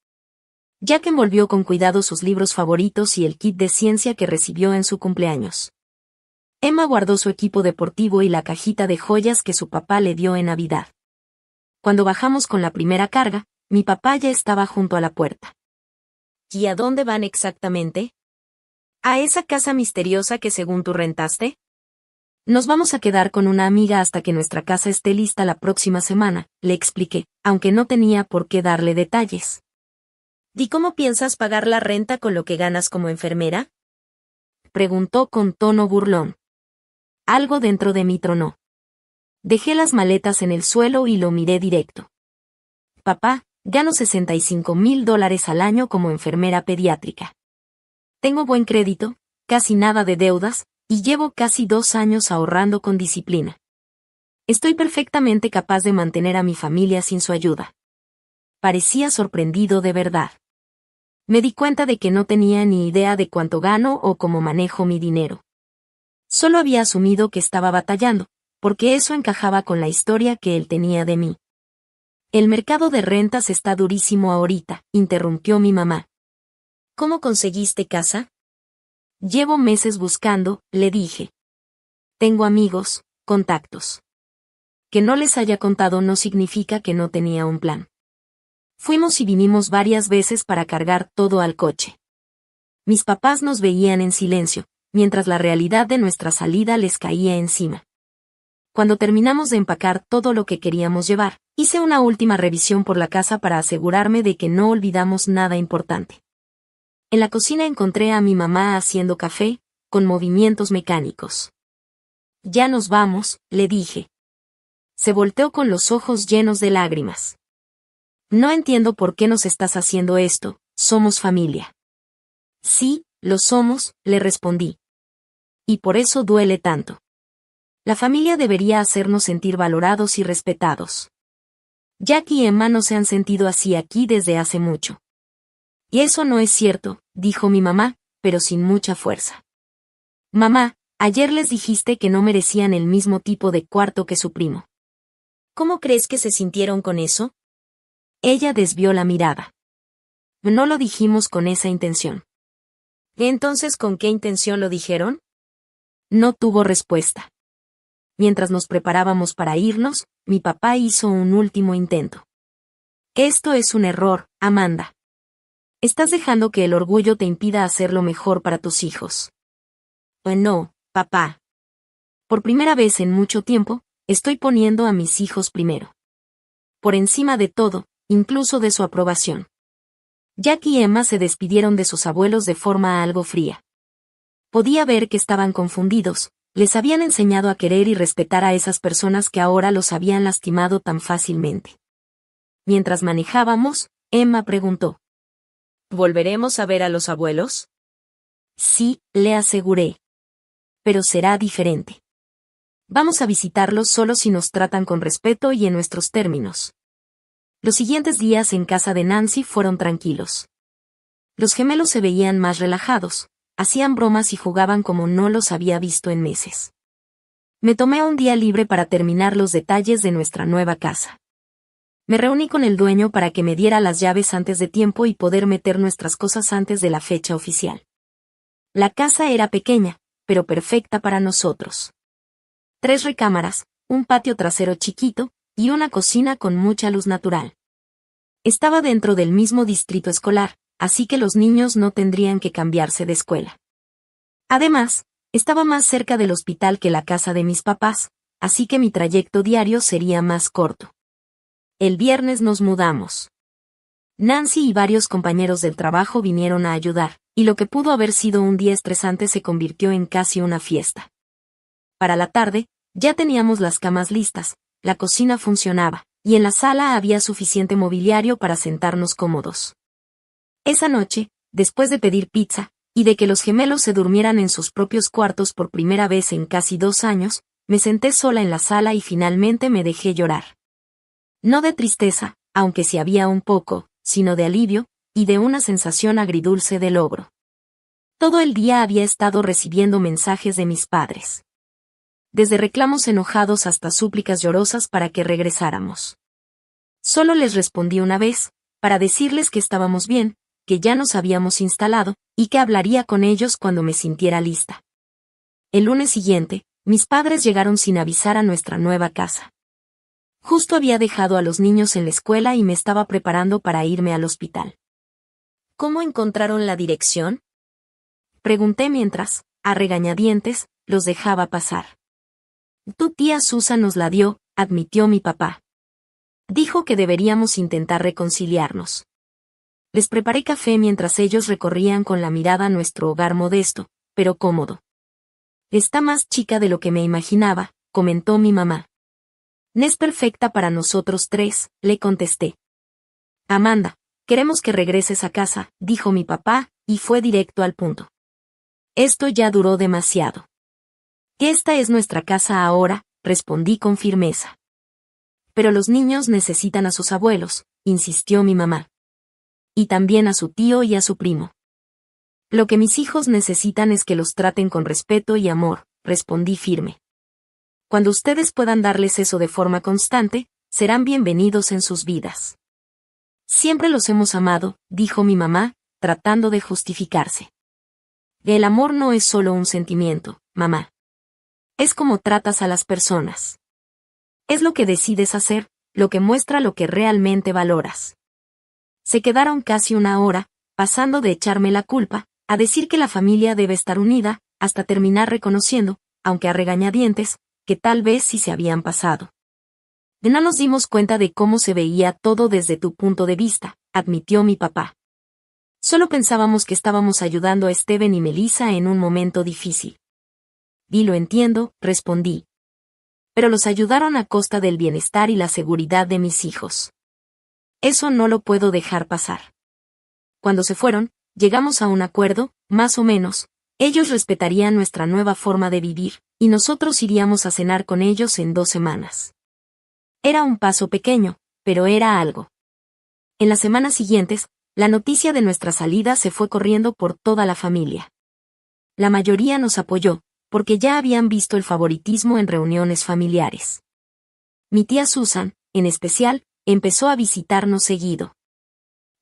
Jack envolvió con cuidado sus libros favoritos y el kit de ciencia que recibió en su cumpleaños. Emma guardó su equipo deportivo y la cajita de joyas que su papá le dio en Navidad. Cuando bajamos con la primera carga, mi papá ya estaba junto a la puerta. ¿Y a dónde van exactamente? ¿A esa casa misteriosa que según tú rentaste? Nos vamos a quedar con una amiga hasta que nuestra casa esté lista la próxima semana, le expliqué, aunque no tenía por qué darle detalles. ¿Y cómo piensas pagar la renta con lo que ganas como enfermera? Preguntó con tono burlón. Algo dentro de mí tronó. Dejé las maletas en el suelo y lo miré directo. Papá, gano $65,000 al año como enfermera pediátrica. Tengo buen crédito, casi nada de deudas, y llevo casi 2 años ahorrando con disciplina. Estoy perfectamente capaz de mantener a mi familia sin su ayuda. Parecía sorprendido de verdad. Me di cuenta de que no tenía ni idea de cuánto gano o cómo manejo mi dinero. Solo había asumido que estaba batallando, porque eso encajaba con la historia que él tenía de mí. El mercado de rentas está durísimo ahorita, interrumpió mi mamá. ¿Cómo conseguiste casa? Llevo meses buscando, le dije. Tengo amigos, contactos. Que no les haya contado no significa que no tenía un plan. Fuimos y vinimos varias veces para cargar todo al coche. Mis papás nos veían en silencio, mientras la realidad de nuestra salida les caía encima. Cuando terminamos de empacar todo lo que queríamos llevar, hice una última revisión por la casa para asegurarme de que no olvidamos nada importante. En la cocina encontré a mi mamá haciendo café, con movimientos mecánicos. Ya nos vamos, le dije. Se volteó con los ojos llenos de lágrimas. No entiendo por qué nos estás haciendo esto, somos familia. Sí, lo somos, le respondí. Y por eso duele tanto. La familia debería hacernos sentir valorados y respetados. Jack y Emma no se han sentido así aquí desde hace mucho. Y eso no es cierto, dijo mi mamá, pero sin mucha fuerza. Mamá, ayer les dijiste que no merecían el mismo tipo de cuarto que su primo. ¿Cómo crees que se sintieron con eso? Ella desvió la mirada. No lo dijimos con esa intención. ¿Entonces con qué intención lo dijeron? No tuvo respuesta. Mientras nos preparábamos para irnos, mi papá hizo un último intento. Esto es un error, Amanda. Estás dejando que el orgullo te impida hacer lo mejor para tus hijos. No, papá. Por primera vez en mucho tiempo, estoy poniendo a mis hijos primero. Por encima de todo, incluso de su aprobación. Jack y Emma se despidieron de sus abuelos de forma algo fría. Podía ver que estaban confundidos, les habían enseñado a querer y respetar a esas personas que ahora los habían lastimado tan fácilmente. Mientras manejábamos, Emma preguntó. ¿Volveremos a ver a los abuelos? Sí, le aseguré. Pero será diferente. Vamos a visitarlos solo si nos tratan con respeto y en nuestros términos. Los siguientes días en casa de Nancy fueron tranquilos. Los gemelos se veían más relajados, hacían bromas y jugaban como no los había visto en meses. Me tomé un día libre para terminar los detalles de nuestra nueva casa. Me reuní con el dueño para que me diera las llaves antes de tiempo y poder meter nuestras cosas antes de la fecha oficial. La casa era pequeña, pero perfecta para nosotros. 3 recámaras, un patio trasero chiquito, y una cocina con mucha luz natural. Estaba dentro del mismo distrito escolar, así que los niños no tendrían que cambiarse de escuela. Además, estaba más cerca del hospital que la casa de mis papás, así que mi trayecto diario sería más corto. El viernes nos mudamos. Nancy y varios compañeros del trabajo vinieron a ayudar, y lo que pudo haber sido un día estresante se convirtió en casi una fiesta. Para la tarde, ya teníamos las camas listas, la cocina funcionaba, y en la sala había suficiente mobiliario para sentarnos cómodos. Esa noche, después de pedir pizza, y de que los gemelos se durmieran en sus propios cuartos por primera vez en casi 2 años, me senté sola en la sala y finalmente me dejé llorar. No de tristeza, aunque sí había un poco, sino de alivio, y de una sensación agridulce de logro. Todo el día había estado recibiendo mensajes de mis padres. Desde reclamos enojados hasta súplicas llorosas para que regresáramos. Solo les respondí una vez, para decirles que estábamos bien, que ya nos habíamos instalado, y que hablaría con ellos cuando me sintiera lista. El lunes siguiente, mis padres llegaron sin avisar a nuestra nueva casa. Justo había dejado a los niños en la escuela y me estaba preparando para irme al hospital. ¿Cómo encontraron la dirección? Pregunté mientras, a regañadientes, los dejaba pasar. Tu tía Susan nos la dio, admitió mi papá. Dijo que deberíamos intentar reconciliarnos. Les preparé café mientras ellos recorrían con la mirada nuestro hogar modesto, pero cómodo. Está más chica de lo que me imaginaba, comentó mi mamá. No es perfecta para nosotros 3, le contesté. Amanda, queremos que regreses a casa, dijo mi papá, y fue directo al punto. Esto ya duró demasiado. Esta es nuestra casa ahora, respondí con firmeza. Pero los niños necesitan a sus abuelos, insistió mi mamá. Y también a su tío y a su primo. Lo que mis hijos necesitan es que los traten con respeto y amor, respondí firme. Cuando ustedes puedan darles eso de forma constante, serán bienvenidos en sus vidas. Siempre los hemos amado, dijo mi mamá, tratando de justificarse. El amor no es solo un sentimiento, mamá. Es como tratas a las personas. Es lo que decides hacer, lo que muestra lo que realmente valoras. Se quedaron casi una hora, pasando de echarme la culpa, a decir que la familia debe estar unida, hasta terminar reconociendo, aunque a regañadientes, que tal vez sí se habían pasado. No nos dimos cuenta de cómo se veía todo desde tu punto de vista, admitió mi papá. Solo pensábamos que estábamos ayudando a Steven y Melissa en un momento difícil. Y lo entiendo, respondí. Pero los ayudaron a costa del bienestar y la seguridad de mis hijos. Eso no lo puedo dejar pasar. Cuando se fueron, llegamos a un acuerdo, más o menos, ellos respetarían nuestra nueva forma de vivir, y nosotros iríamos a cenar con ellos en 2 semanas. Era un paso pequeño, pero era algo. En las semanas siguientes, la noticia de nuestra salida se fue corriendo por toda la familia. La mayoría nos apoyó, porque ya habían visto el favoritismo en reuniones familiares. Mi tía Susan, en especial, empezó a visitarnos seguido.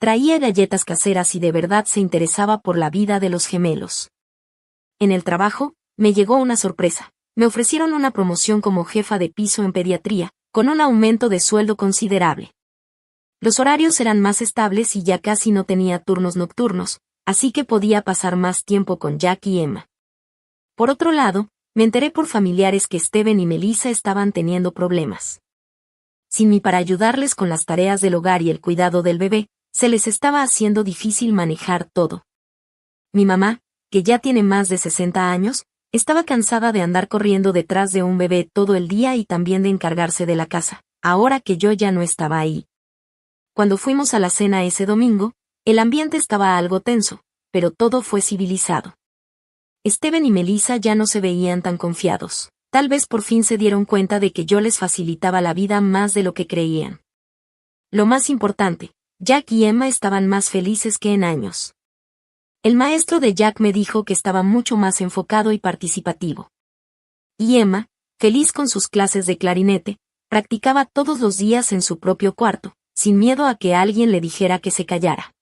Traía galletas caseras y de verdad se interesaba por la vida de los gemelos. En el trabajo, me llegó una sorpresa. Me ofrecieron una promoción como jefa de piso en pediatría, con un aumento de sueldo considerable. Los horarios eran más estables y ya casi no tenía turnos nocturnos, así que podía pasar más tiempo con Jack y Emma. Por otro lado, me enteré por familiares que Steven y Melissa estaban teniendo problemas. Sin mí para ayudarles con las tareas del hogar y el cuidado del bebé, se les estaba haciendo difícil manejar todo. Mi mamá, que ya tiene más de 60 años, estaba cansada de andar corriendo detrás de un bebé todo el día y también de encargarse de la casa, ahora que yo ya no estaba ahí. Cuando fuimos a la cena ese domingo, el ambiente estaba algo tenso, pero todo fue civilizado. Steven y Melissa ya no se veían tan confiados. Tal vez por fin se dieron cuenta de que yo les facilitaba la vida más de lo que creían. Lo más importante, Jack y Emma estaban más felices que en años. El maestro de Jack me dijo que estaba mucho más enfocado y participativo. Y Emma, feliz con sus clases de clarinete, practicaba todos los días en su propio cuarto, sin miedo a que alguien le dijera que se callara.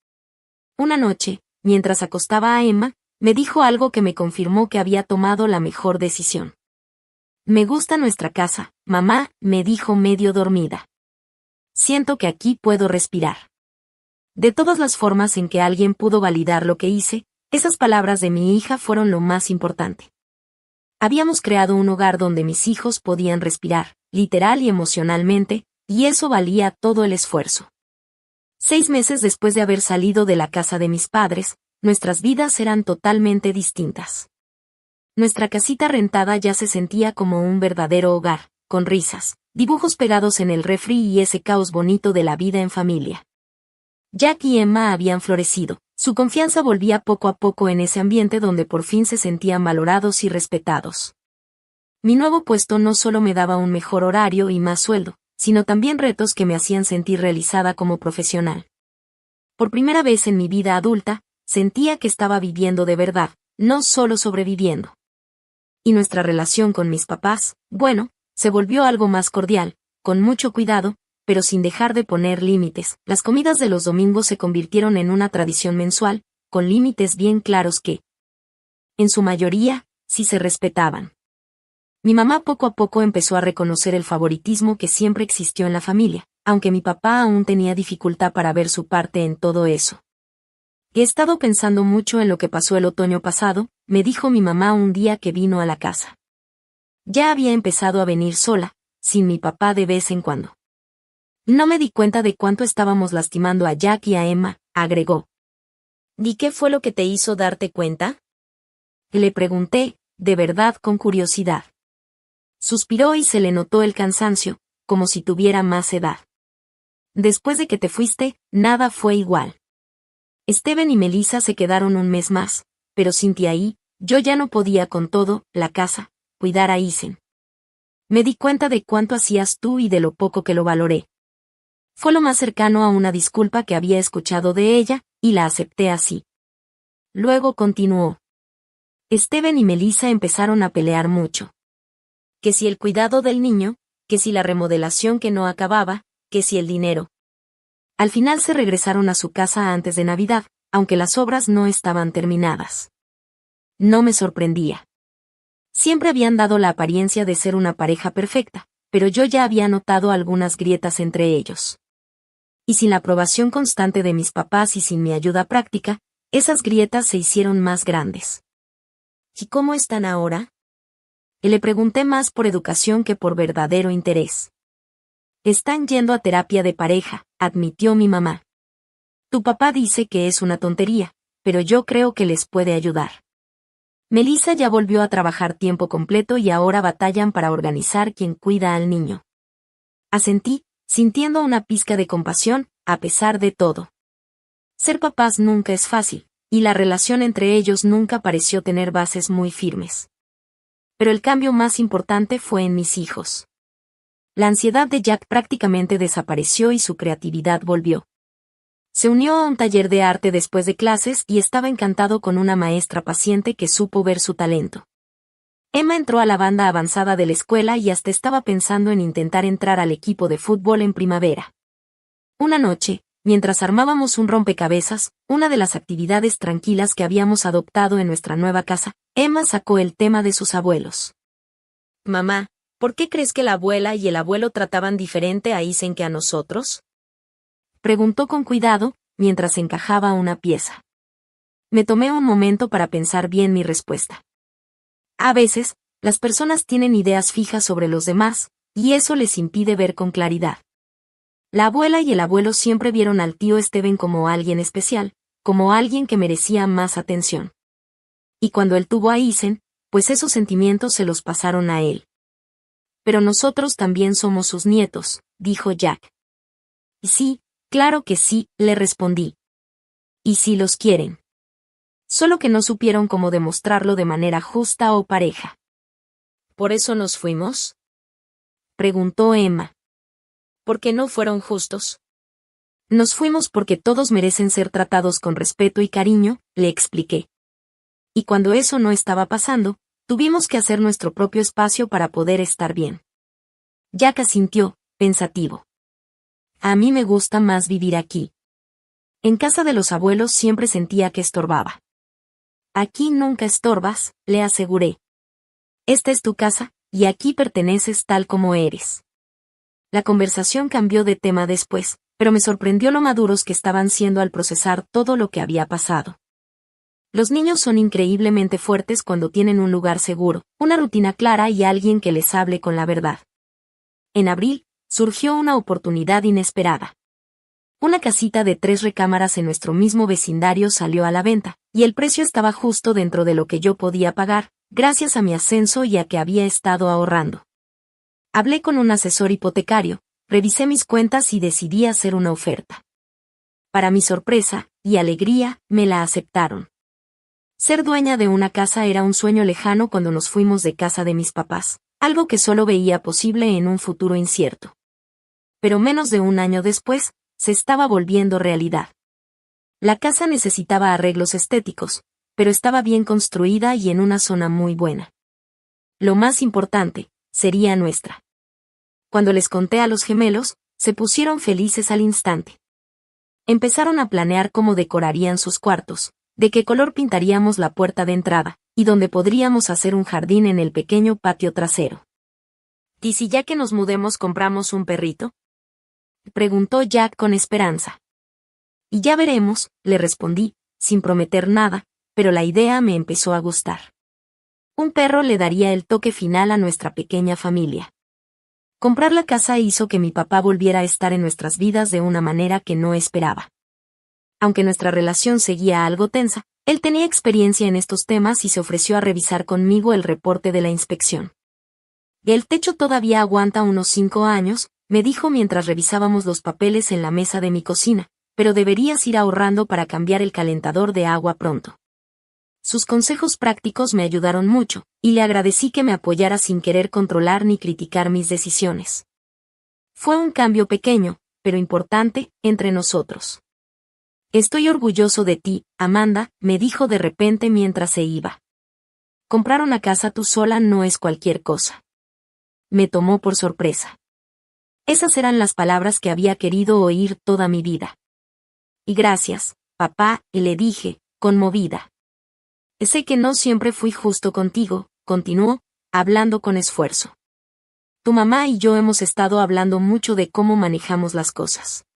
Una noche, mientras acostaba a Emma, me dijo algo que me confirmó que había tomado la mejor decisión. Me gusta nuestra casa, mamá, me dijo medio dormida. Siento que aquí puedo respirar. De todas las formas en que alguien pudo validar lo que hice, esas palabras de mi hija fueron lo más importante. Habíamos creado un hogar donde mis hijos podían respirar, literal y emocionalmente, y eso valía todo el esfuerzo. 6 meses después de haber salido de la casa de mis padres, nuestras vidas eran totalmente distintas. Nuestra casita rentada ya se sentía como un verdadero hogar, con risas, dibujos pegados en el refri y ese caos bonito de la vida en familia. Jack y Emma habían florecido, su confianza volvía poco a poco en ese ambiente donde por fin se sentían valorados y respetados. Mi nuevo puesto no solo me daba un mejor horario y más sueldo, sino también retos que me hacían sentir realizada como profesional. Por primera vez en mi vida adulta, sentía que estaba viviendo de verdad, no solo sobreviviendo. Y nuestra relación con mis papás, bueno, se volvió algo más cordial, con mucho cuidado, pero sin dejar de poner límites. Las comidas de los domingos se convirtieron en una tradición mensual, con límites bien claros que, en su mayoría, sí se respetaban. Mi mamá poco a poco empezó a reconocer el favoritismo que siempre existió en la familia, aunque mi papá aún tenía dificultad para ver su parte en todo eso. He estado pensando mucho en lo que pasó el otoño pasado, me dijo mi mamá un día que vino a la casa. Ya había empezado a venir sola, sin mi papá de vez en cuando. No me di cuenta de cuánto estábamos lastimando a Jack y a Emma, agregó. ¿Y qué fue lo que te hizo darte cuenta? Le pregunté, de verdad con curiosidad. Suspiró y se le notó el cansancio, como si tuviera más edad. Después de que te fuiste, nada fue igual. Steven y Melissa se quedaron un mes más, pero sin ti ahí, yo ya no podía con todo, la casa, cuidar a Isen. Me di cuenta de cuánto hacías tú y de lo poco que lo valoré. Fue lo más cercano a una disculpa que había escuchado de ella, y la acepté así. Luego continuó. Steven y Melissa empezaron a pelear mucho. Que si el cuidado del niño, que si la remodelación que no acababa, que si el dinero. Al final se regresaron a su casa antes de Navidad, aunque las obras no estaban terminadas. No me sorprendía. Siempre habían dado la apariencia de ser una pareja perfecta, pero yo ya había notado algunas grietas entre ellos. Y sin la aprobación constante de mis papás y sin mi ayuda práctica, esas grietas se hicieron más grandes. ¿Y cómo están ahora? Le pregunté más por educación que por verdadero interés. Están yendo a terapia de pareja, admitió mi mamá. Tu papá dice que es una tontería, pero yo creo que les puede ayudar. Melissa ya volvió a trabajar tiempo completo y ahora batallan para organizar quién cuida al niño. Asentí, sintiendo una pizca de compasión, a pesar de todo. Ser papás nunca es fácil, y la relación entre ellos nunca pareció tener bases muy firmes. Pero el cambio más importante fue en mis hijos. La ansiedad de Jack prácticamente desapareció y su creatividad volvió. Se unió a un taller de arte después de clases y estaba encantado con una maestra paciente que supo ver su talento. Emma entró a la banda avanzada de la escuela y hasta estaba pensando en intentar entrar al equipo de fútbol en primavera. Una noche, mientras armábamos un rompecabezas, una de las actividades tranquilas que habíamos adoptado en nuestra nueva casa, Emma sacó el tema de sus abuelos. Mamá, ¿por qué crees que la abuela y el abuelo trataban diferente a Isen que a nosotros? Preguntó con cuidado, mientras encajaba una pieza. Me tomé un momento para pensar bien mi respuesta. A veces, las personas tienen ideas fijas sobre los demás, y eso les impide ver con claridad. La abuela y el abuelo siempre vieron al tío Steven como alguien especial, como alguien que merecía más atención. Y cuando él tuvo a Isen, pues esos sentimientos se los pasaron a él. Pero nosotros también somos sus nietos, dijo Jack. Y sí, Claro que sí, le respondí. Y si los quieren. Solo que no supieron cómo demostrarlo de manera justa o pareja. ¿Por eso nos fuimos? Preguntó Emma. ¿Por qué no fueron justos? Nos fuimos porque todos merecen ser tratados con respeto y cariño, le expliqué. Y cuando eso no estaba pasando, tuvimos que hacer nuestro propio espacio para poder estar bien. Jack asintió, pensativo. A mí me gusta más vivir aquí. En casa de los abuelos siempre sentía que estorbaba. Aquí nunca estorbas, le aseguré. Esta es tu casa, y aquí perteneces tal como eres. La conversación cambió de tema después, pero me sorprendió lo maduros que estaban siendo al procesar todo lo que había pasado. Los niños son increíblemente fuertes cuando tienen un lugar seguro, una rutina clara y alguien que les hable con la verdad. En abril, surgió una oportunidad inesperada. Una casita de 3 recámaras en nuestro mismo vecindario salió a la venta, y el precio estaba justo dentro de lo que yo podía pagar, gracias a mi ascenso y a que había estado ahorrando. Hablé con un asesor hipotecario, revisé mis cuentas y decidí hacer una oferta. Para mi sorpresa y alegría, me la aceptaron. Ser dueña de una casa era un sueño lejano cuando nos fuimos de casa de mis papás, algo que solo veía posible en un futuro incierto. Pero menos de un año después, se estaba volviendo realidad. La casa necesitaba arreglos estéticos, pero estaba bien construida y en una zona muy buena. Lo más importante, sería nuestra. Cuando les conté a los gemelos, se pusieron felices al instante. Empezaron a planear cómo decorarían sus cuartos, de qué color pintaríamos la puerta de entrada, y dónde podríamos hacer un jardín en el pequeño patio trasero. ¿Y si ya que nos mudemos compramos un perrito? Preguntó Jack con esperanza. Y ya veremos, le respondí, sin prometer nada, pero la idea me empezó a gustar. Un perro le daría el toque final a nuestra pequeña familia. Comprar la casa hizo que mi papá volviera a estar en nuestras vidas de una manera que no esperaba. Aunque nuestra relación seguía algo tensa, él tenía experiencia en estos temas y se ofreció a revisar conmigo el reporte de la inspección. El techo todavía aguanta unos 5 años, me dijo mientras revisábamos los papeles en la mesa de mi cocina, pero deberías ir ahorrando para cambiar el calentador de agua pronto. Sus consejos prácticos me ayudaron mucho, y le agradecí que me apoyara sin querer controlar ni criticar mis decisiones. Fue un cambio pequeño, pero importante, entre nosotros. Estoy orgulloso de ti, Amanda, me dijo de repente mientras se iba. Comprar una casa tú sola no es cualquier cosa. Me tomó por sorpresa. Esas eran las palabras que había querido oír toda mi vida. Y gracias, papá, le dije, conmovida. Sé que no siempre fui justo contigo, continuó, hablando con esfuerzo. Tu mamá y yo hemos estado hablando mucho de cómo manejamos las cosas.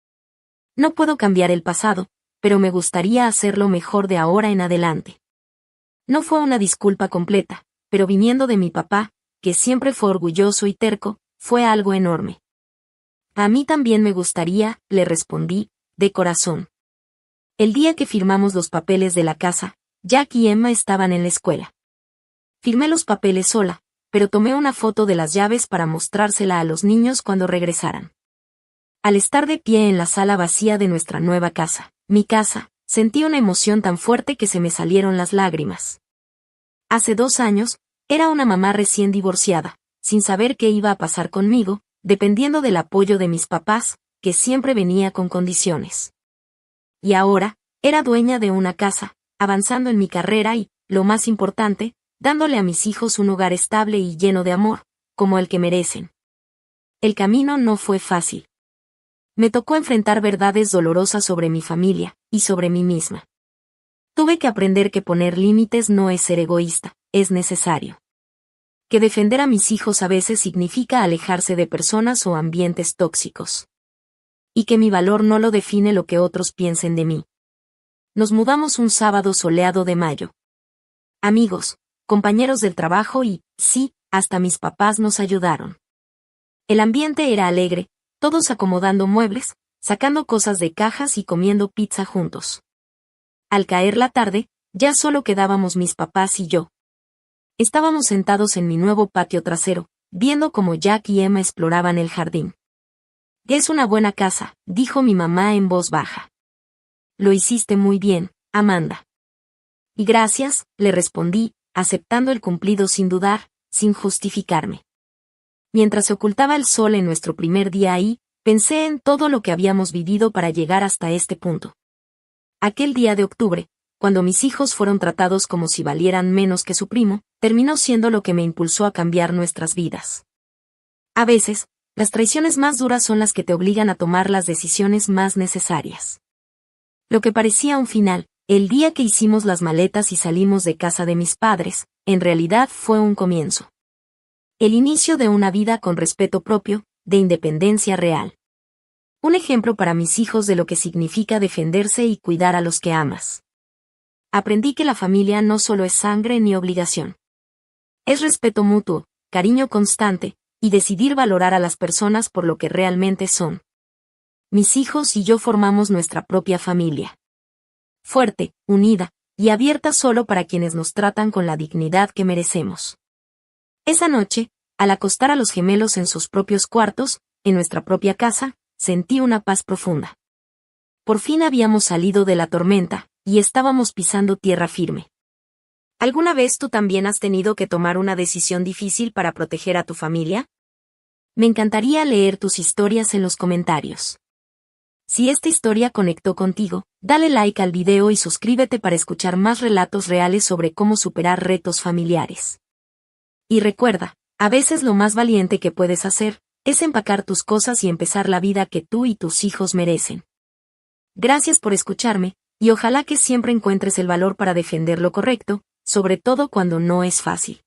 No puedo cambiar el pasado, pero me gustaría hacerlo mejor de ahora en adelante. No fue una disculpa completa, pero viniendo de mi papá, que siempre fue orgulloso y terco, fue algo enorme. A mí también me gustaría, le respondí, de corazón. El día que firmamos los papeles de la casa, Jack y Emma estaban en la escuela. Firmé los papeles sola, pero tomé una foto de las llaves para mostrársela a los niños cuando regresaran. Al estar de pie en la sala vacía de nuestra nueva casa, mi casa, sentí una emoción tan fuerte que se me salieron las lágrimas. Hace 2 años, era una mamá recién divorciada, sin saber qué iba a pasar conmigo, dependiendo del apoyo de mis papás, que siempre venía con condiciones. Y ahora, era dueña de una casa, avanzando en mi carrera y, lo más importante, dándole a mis hijos un hogar estable y lleno de amor, como el que merecen. El camino no fue fácil. Me tocó enfrentar verdades dolorosas sobre mi familia, y sobre mí misma. Tuve que aprender que poner límites no es ser egoísta, es necesario. Que defender a mis hijos a veces significa alejarse de personas o ambientes tóxicos. Y que mi valor no lo define lo que otros piensen de mí. Nos mudamos un sábado soleado de mayo. Amigos, compañeros del trabajo y, sí, hasta mis papás nos ayudaron. El ambiente era alegre, todos acomodando muebles, sacando cosas de cajas y comiendo pizza juntos. Al caer la tarde, ya solo quedábamos mis papás y yo. Estábamos sentados en mi nuevo patio trasero, viendo cómo Jack y Emma exploraban el jardín. Es una buena casa, dijo mi mamá en voz baja. Lo hiciste muy bien, Amanda. Y gracias, le respondí, aceptando el cumplido sin dudar, sin justificarme. Mientras se ocultaba el sol en nuestro primer día ahí, pensé en todo lo que habíamos vivido para llegar hasta este punto. Aquel día de octubre, cuando mis hijos fueron tratados como si valieran menos que su primo, terminó siendo lo que me impulsó a cambiar nuestras vidas. A veces, las traiciones más duras son las que te obligan a tomar las decisiones más necesarias. Lo que parecía un final, el día que hicimos las maletas y salimos de casa de mis padres, en realidad fue un comienzo. El inicio de una vida con respeto propio, de independencia real. Un ejemplo para mis hijos de lo que significa defenderse y cuidar a los que amas. Aprendí que la familia no solo es sangre ni obligación. Es respeto mutuo, cariño constante, y decidir valorar a las personas por lo que realmente son. Mis hijos y yo formamos nuestra propia familia. Fuerte, unida, y abierta solo para quienes nos tratan con la dignidad que merecemos. Esa noche, al acostar a los gemelos en sus propios cuartos, en nuestra propia casa, sentí una paz profunda. Por fin habíamos salido de la tormenta, y estábamos pisando tierra firme. ¿Alguna vez tú también has tenido que tomar una decisión difícil para proteger a tu familia? Me encantaría leer tus historias en los comentarios. Si esta historia conectó contigo, dale like al video y suscríbete para escuchar más relatos reales sobre cómo superar retos familiares. Y recuerda, a veces lo más valiente que puedes hacer, es empacar tus cosas y empezar la vida que tú y tus hijos merecen. Gracias por escucharme, y ojalá que siempre encuentres el valor para defender lo correcto, sobre todo cuando no es fácil.